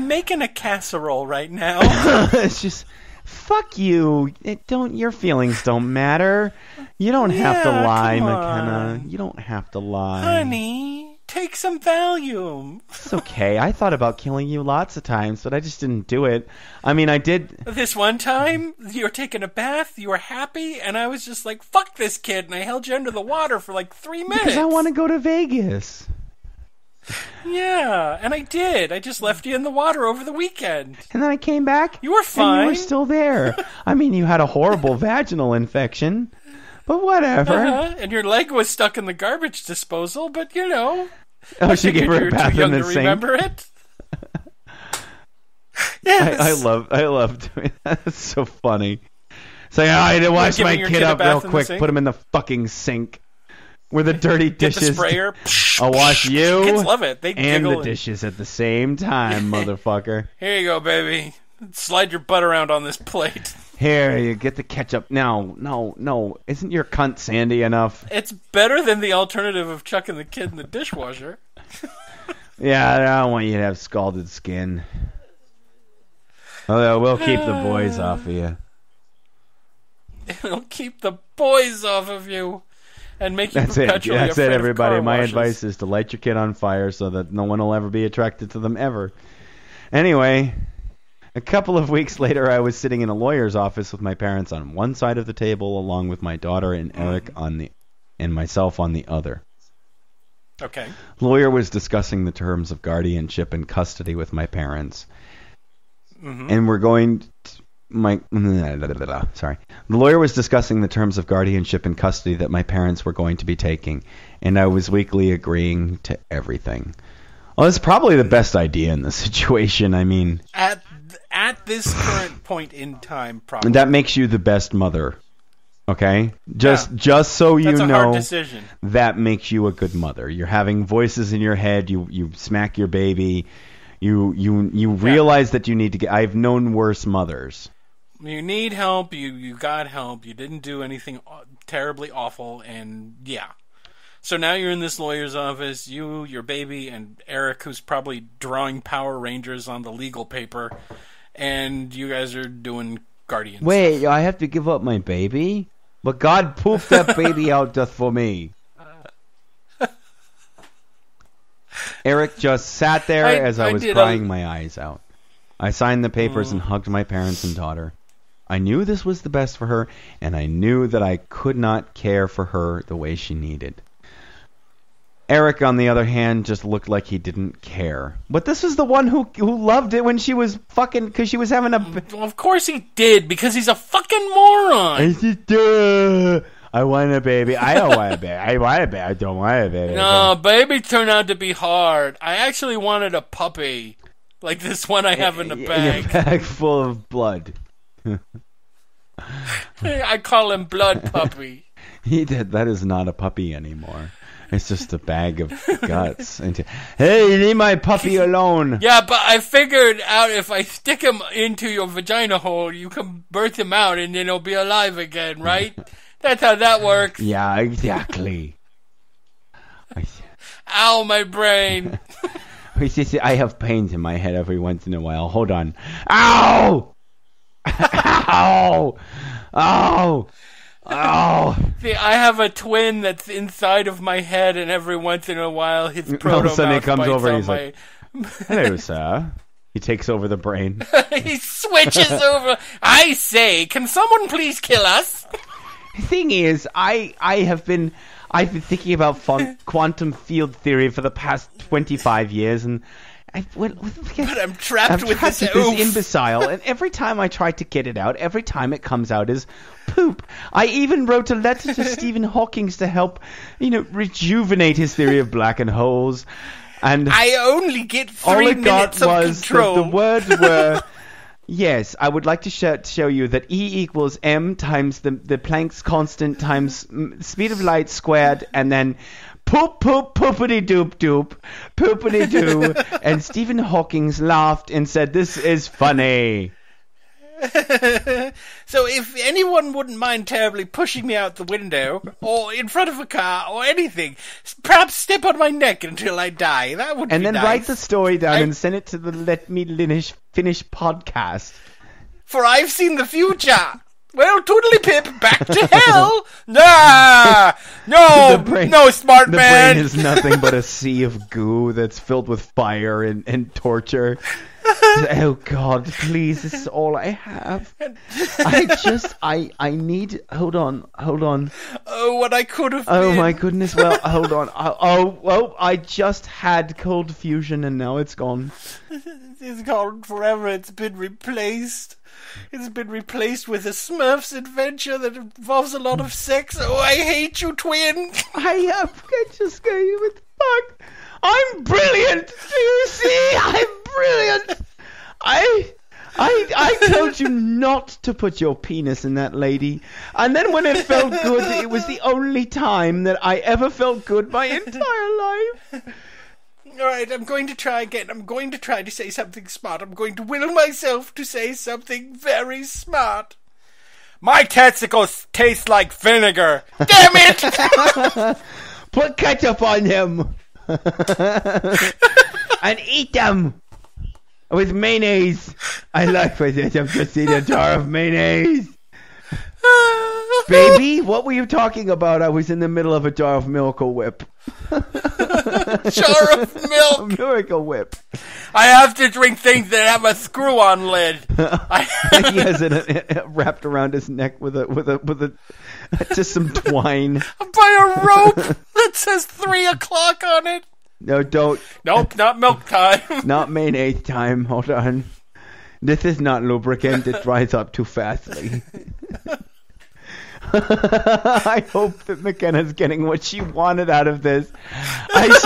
making a casserole right now. It's just, fuck you. Your feelings don't matter. You don't have to lie, McKenna. You don't have to lie. Honey, take some Valium. It's okay. I thought about killing you lots of times, but I just didn't do it. I mean, I did. This one time, you were taking a bath, you were happy, and I was just like, fuck this kid, and I held you under the water for like 3 minutes. Because I want to go to Vegas. Yeah, and I did. I just left you in the water over the weekend. And then I came back. You were fine. And you were still there. I mean, you had a horrible vaginal infection, but whatever. And your leg was stuck in the garbage disposal, but Oh, she gave her a bath in the sink. Remember it? Yes. I love doing that. It's so funny. Say, I had to wash my kid up real quick. Put him in the fucking sink. Where the dirty dishes. Get the sprayer. I'll wash you. Kids love it. They and the dishes at the same time, motherfucker. Here you go, baby. Slide your butt around on this plate. Here, you get the ketchup. No. Isn't your cunt sandy enough? It's better than the alternative of chucking the kid in the dishwasher. Yeah, I don't want you to have scalded skin. Although we'll keep the boys off of you. It'll keep the boys off of you. And make you That's it, everybody. My advice is to light your kid on fire so that no one will ever be attracted to them ever. Anyway, a couple of weeks later, I was sitting in a lawyer's office with my parents on one side of the table, along with my daughter and Eric and myself on the other. Okay. The lawyer was discussing the terms of guardianship and custody with my parents. Mm-hmm. And we're going... The lawyer was discussing the terms of guardianship and custody that my parents were going to be taking, and I was weakly agreeing to everything. Well, it's probably the best idea in the situation. I mean, at this current point in time, probably that makes you the best mother. Okay, just so you know, hard decision. That makes you a good mother. You're having voices in your head. You smack your baby. You realize that you need to get. I've known worse mothers. You need help. You got help. You didn't do anything terribly awful, and yeah. So now you're in this lawyer's office. You, your baby, and Eric, who's probably drawing Power Rangers on the legal paper, and you guys are doing guardian Wait, stuff. I have to give up my baby? But God pooped that baby out just for me. Eric just sat there as I was crying my eyes out. I signed the papers and hugged my parents and daughter. I knew this was the best for her, and I knew that I could not care for her the way she needed. Eric, on the other hand, just looked like he didn't care. But this is the one who loved it when she was fucking, because she was having a... Well, of course he did, because he's a fucking moron. I want a baby. I don't want a baby. I want a baby. I don't want a baby. No, baby turned out to be hard. I actually wanted a puppy. Like this one I have in the bag. In a bag full of blood. I call him Blood Puppy. That is not a puppy anymore. It's just a bag of guts. Hey, leave my puppy alone. Yeah, but I figured out if I stick him into your vagina hole, you can birth him out and then he'll be alive again, right? That's how that works. Yeah, exactly. Ow, my brain. I have pains in my head every once in a while. Hold on. Ow! Ow! Ow! Oh! See, I have a twin that's inside of my head, and every once in a while, his proto-mouth he comes bites over, on he's my... like, hello, sir. He takes over the brain. He switches over. I say, can someone please kill us? The thing is, I've been thinking about quantum field theory for the past 25 years, and but I'm trapped with this imbecile, and every time I try to get it out, every time it comes out as poop. I even wrote a letter to Stephen Hawking to help, rejuvenate his theory of black holes. And I only get 3 minutes of control. The words were, yes, I would like to show you that E equals m times the Planck's constant times speed of light squared, and then poop, poop, poopity doop doop, poopity doo. And Stephen Hawking laughed and said, "This is funny." So if anyone wouldn't mind terribly pushing me out the window, or in front of a car, or anything, perhaps step on my neck until I die. That would be nice. And then write the story down and send it to the Let Me Finish podcast. For I've seen the future. Well, toodly pip, back to hell. Nah, no, smart man. The brain is nothing but a sea of goo that's filled with fire and torture. Oh God, please, this is all I have. I need, hold on. Oh, what I could have been. Oh my goodness, well, hold on. I just had cold fusion and now it's gone. It's gone forever, it's been replaced. It's been replaced with a Smurfs adventure that involves a lot of sex. Oh, I hate you, twin. I just go, fuck. I'm brilliant. Do you see? I'm brilliant. I told you not to put your penis in that lady, and then when it felt good, it was the only time that I ever felt good my entire life. Alright, I'm going to try again. I'm going to try to say something smart. I'm going to will myself to say something very smart. My testicles taste like vinegar. Damn it! Put ketchup on them. And eat them. With mayonnaise. I like this. I'm just eating a jar of mayonnaise. Baby, what were you talking about? I was in the middle of a jar of Miracle Whip. Jar of milk. Miracle Whip. I have to drink things that have a screw-on lid. He has it wrapped around his neck with a just some twine. By a rope that says 3 o'clock on it. No, don't. Nope, not milk time. Not mayonnaise time. Hold on. This is not lubricant. It dries up too fastly. I hope that McKenna's getting what she wanted out of this.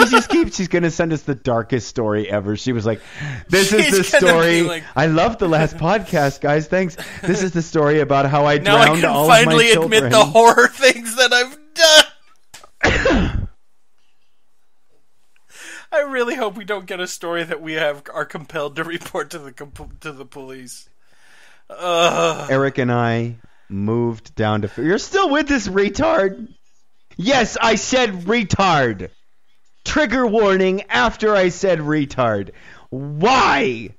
She's going to send us the darkest story ever. She was like, this is the story. Like, I loved the last podcast, guys. Thanks. This is the story about how I drowned all of my children. Now I can finally admit the horror things that I've done. I really hope we don't get a story that we are compelled to report to the police. Eric and I moved down to... You're still with this retard? Yes, I said retard. Trigger warning after I said retard. Why?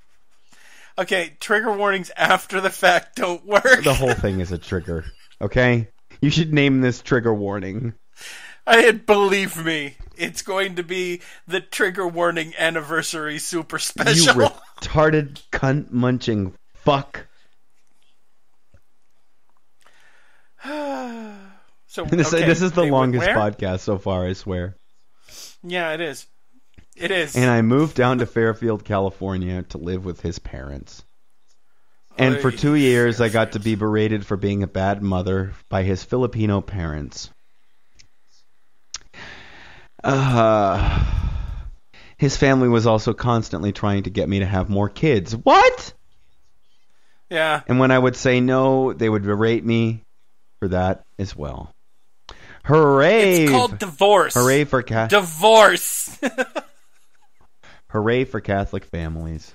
Okay, trigger warnings after the fact don't work. The whole thing is a trigger, okay? You should name this trigger warning. Believe me, it's going to be the trigger warning anniversary super special. You retarded cunt munching fuck. So this is the longest podcast so far, I swear. Yeah, it is. It is. And I moved down to Fairfield, California to live with his parents. And for 2 years, I got to be berated for being a bad mother by his Filipino parents. His family was also constantly trying to get me to have more kids. What? Yeah. And when I would say no, they would berate me for that as well. Hooray! It's called divorce. Hooray for divorce. Hooray for Catholic families.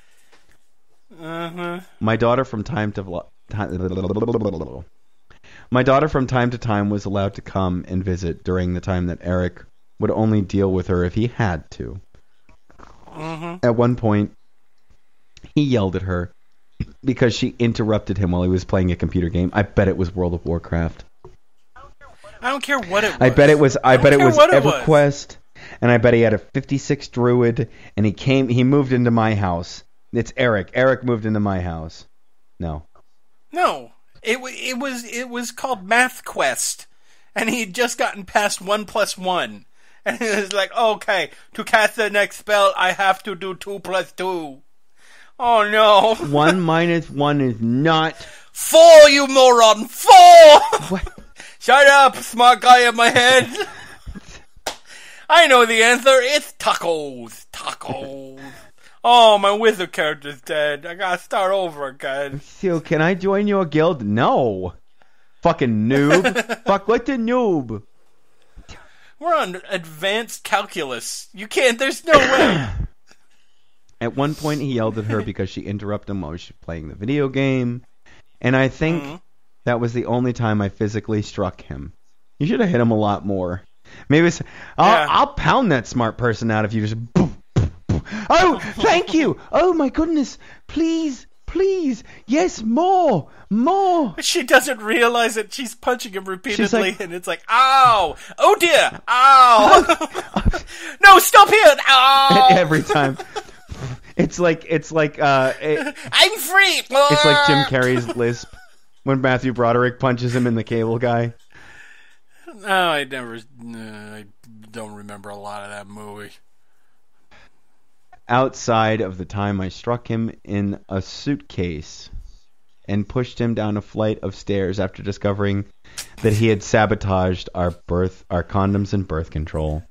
Uh-huh. My daughter from time to time was allowed to come and visit during the time that Eric would only deal with her if he had to. Mm-hmm. At one point, he yelled at her because she interrupted him while he was playing a computer game. I bet it was World of Warcraft. I don't care what it was. I bet it was EverQuest, was. and I bet he had a 56 druid, and he moved into my house. It's Eric. Eric moved into my house. No. No. It was called Math Quest, and he'd just gotten past 1 + 1. And he was like, okay, to cast the next spell, I have to do 2 + 2. Oh, no. 1 - 1 is not... 4, you moron! 4! What? Shut up, smart guy in my head. I know the answer. It's tacos. Tacos. Oh, my wizard character's dead. I gotta start over again. So, can I join your guild? No. Fucking noob. Fuck, what the noob? We're on advanced calculus. You can't, there's no way. At one point, he yelled at her because she interrupted him while she was playing the video game. And I think that was the only time I physically struck him. You should have hit him a lot more. Maybe I'll pound that smart person out if you just... Oh, thank you. Oh, my goodness. Please, please. Yes, more. She doesn't realize that she's punching him repeatedly, like, and it's like, ow. Oh, dear. Ow. No, stop here. Ow. Every time. It's like I'm free. It's like Jim Carrey's lisp when Matthew Broderick punches him in The Cable Guy. No, I don't remember a lot of that movie. Outside of the time I struck him in a suitcase and pushed him down a flight of stairs after discovering that he had sabotaged our condoms and birth control.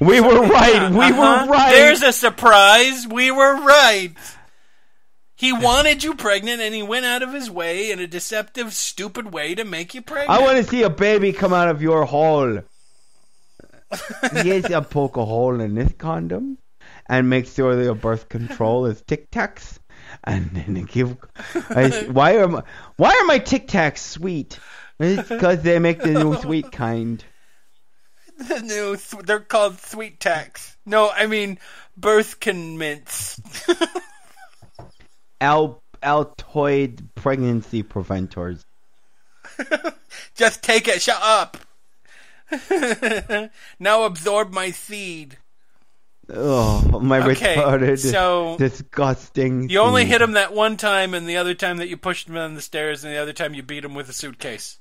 We were right. We were right. There's a surprise. We were right. He wanted you pregnant, and he went out of his way in a deceptive, stupid way to make you pregnant. I want to see a baby come out of your hole. Yes, I'll poke a hole in this condom and make sure that your birth control is Tic Tacs. And then why are my Tic Tacs sweet? It's because they make the new sweet kind. They're called Sweet Tacs. No, I mean birth mints. Altoid pregnancy preventors. Just take it. Shut up. Now absorb my seed. Oh, my retarded, disgusting. You only hit him that one time, and the other time that you pushed him down the stairs, and the other time you beat him with a suitcase.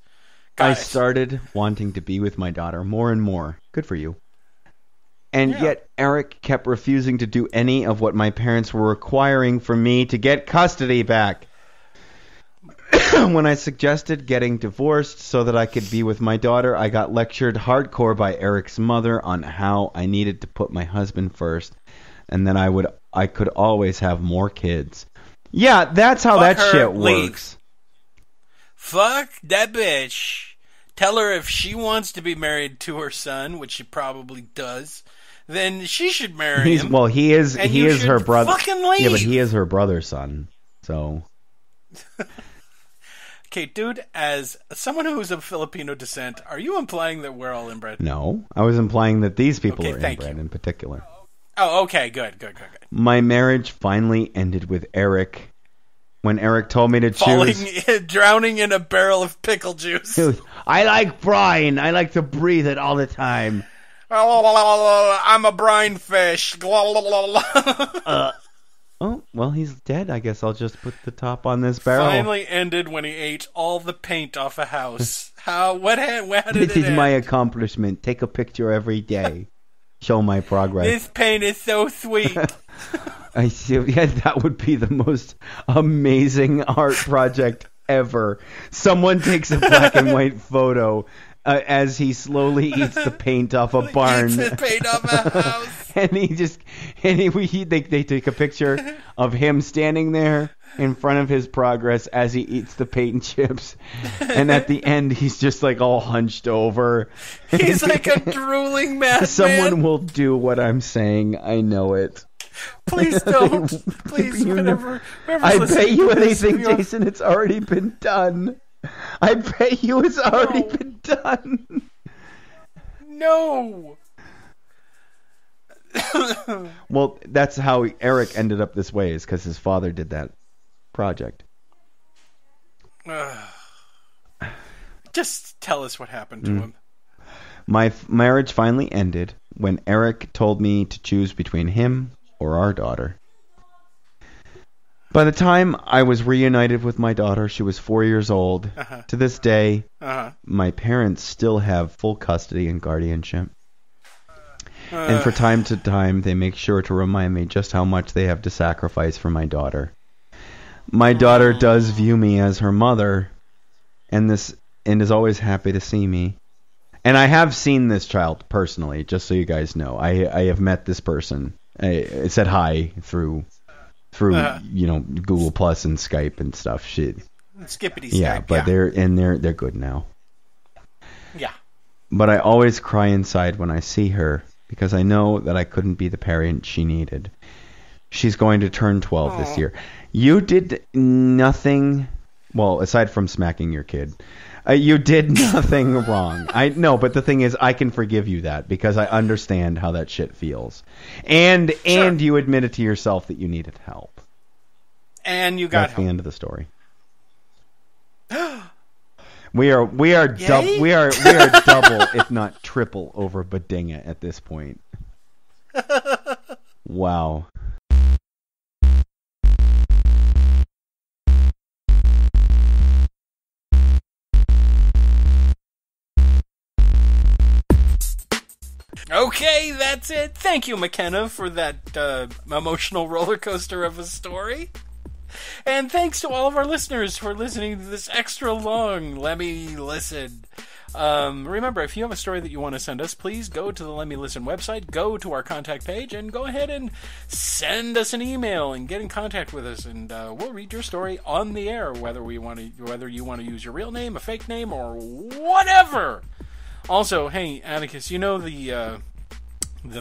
I started wanting to be with my daughter more and more. Good for you. And yet Eric kept refusing to do any of what my parents were requiring for me to get custody back. When I suggested getting divorced so that I could be with my daughter, I got lectured hardcore by Eric's mother on how I needed to put my husband first, and then I could always have more kids. Yeah, that's how that shit works. Fuck that bitch. Tell her if she wants to be married to her son, which she probably does, then she should marry him. Well, he is her brother. Fucking leave. Yeah, but he is her brother's son. So. Okay, dude, as someone who's of Filipino descent, are you implying that we're all inbred? No, I was implying that these people are inbred in particular. Oh, okay, good. My marriage finally ended with Eric when Eric told me to choose... Drowning in a barrel of pickle juice. I like brine. I like to breathe it all the time. I'm a brine fish. Oh, well, he's dead. I guess I'll just put the top on this barrel. Finally ended when he ate all the paint off a house. How did this it is end? my accomplishment. Take a picture every day. show my progress. This paint is so sweet. I see. Yeah, that would be the most amazing art project ever. Someone takes a black and white photo as he slowly eats the paint off a barn. Eats the paint off a house. They take a picture of him standing there in front of his progress as he eats the paint chips, and at the end he's just like all hunched over. He's like a drooling madman. Someone will do what I'm saying. I know it. Please don't. Please, whatever. I bet you anything, Jason. It's already been done. I bet you it's already been done. No. Well, that's how Eric ended up this way, is because his father did that project. Just tell us what happened to him. My marriage finally ended when Eric told me to choose between him or our daughter. By the time I was reunited with my daughter, she was 4 years old. To this day, my parents still have full custody and guardianship. And from time to time, they make sure to remind me just how much they have to sacrifice for my daughter. My daughter does view me as her mother, and is always happy to see me. And I have seen this child personally, just so you guys know. I have met this person. I said hi through Google Plus and Skype and stuff. Shit. Skippity Skype. Yeah, but they're good now. Yeah. But I always cry inside when I see her, because I know that I couldn't be the parent she needed. She's going to turn 12 this year. You did nothing, well, aside from smacking your kid. You did nothing wrong. I know, but the thing is, I can forgive you that because I understand how that shit feels. And you admitted to yourself that you needed help. And you got That's help. The end of the story. We are double, if not triple, over Badinga at this point. Wow. Okay, that's it. Thank you, McKenna, for that emotional roller coaster of a story. And thanks to all of our listeners for listening to this extra long Let Me Listen. Remember, if you have a story that you want to send us, please go to the Let Me Listen website, go to our contact page, and go ahead and send us an email and get in contact with us, and we'll read your story on the air, whether you want to use your real name, a fake name, or whatever. Also, hey, Atticus, you know the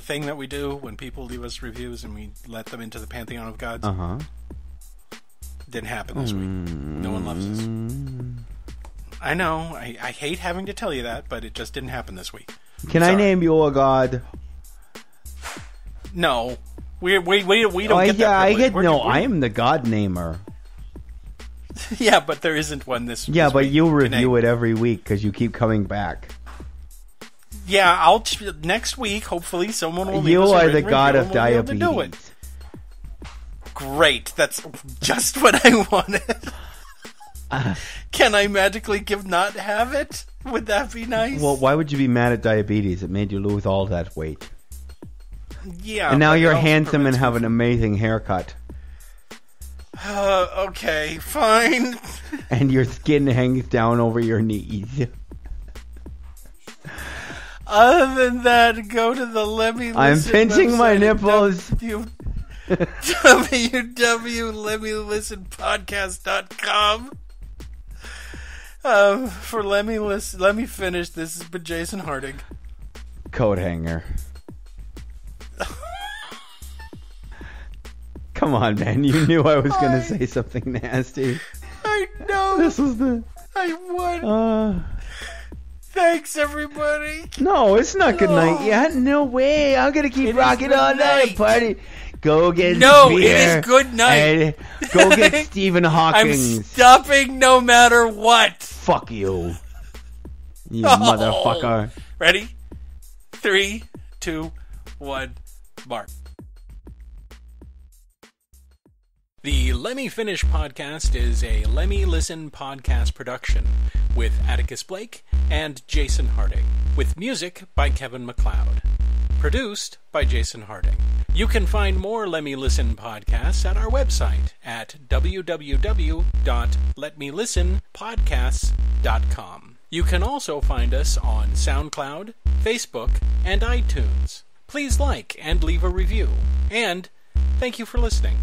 thing that we do when people leave us reviews and we let them into the pantheon of gods? Uh-huh. Didn't happen this week. No one loves us. I know. I hate having to tell you that, but it just didn't happen this week. Can I name you a god? No. We don't get that privilege. I am the god namer. Yeah, but there isn't one this Yeah, this but week you review it every week because you keep coming back. Yeah, next week, hopefully, someone will leave You us are a the god of review and we'll be able to do it. diabetes. Great. That's just what I wanted. Can I magically not have it? Would that be nice? Well, why would you be mad at diabetes? It made you lose all that weight. Yeah. And now you're handsome and have an amazing haircut. Okay, fine. And your skin hangs down over your knees. Other than that, go to the Let Me Listen I'm pinching my nipples. www.letmelistenpodcast.com. For Let Me Finish, this has been Jason Harding. Coat hanger. Come on, man. You knew I was going to say something nasty. I know. This was the... I won. Thanks, everybody. No, it's not good night yet. No way. I'm going to keep rocking all night. Party. Go get No, beer. it is good night. Go get Stephen Hawking. I'm stopping no matter what. Fuck you. You motherfucker. Ready? 3, 2, 1, mark. The Let Me Finish podcast is a Let Me Listen podcast production with Atticus Blake and Jason Harding, with music by Kevin MacLeod. Produced by Jason Harding. You can find more Let Me Listen podcasts at our website at www.letmelistenpodcasts.com. You can also find us on SoundCloud, Facebook, and iTunes. Please like and leave a review. And thank you for listening.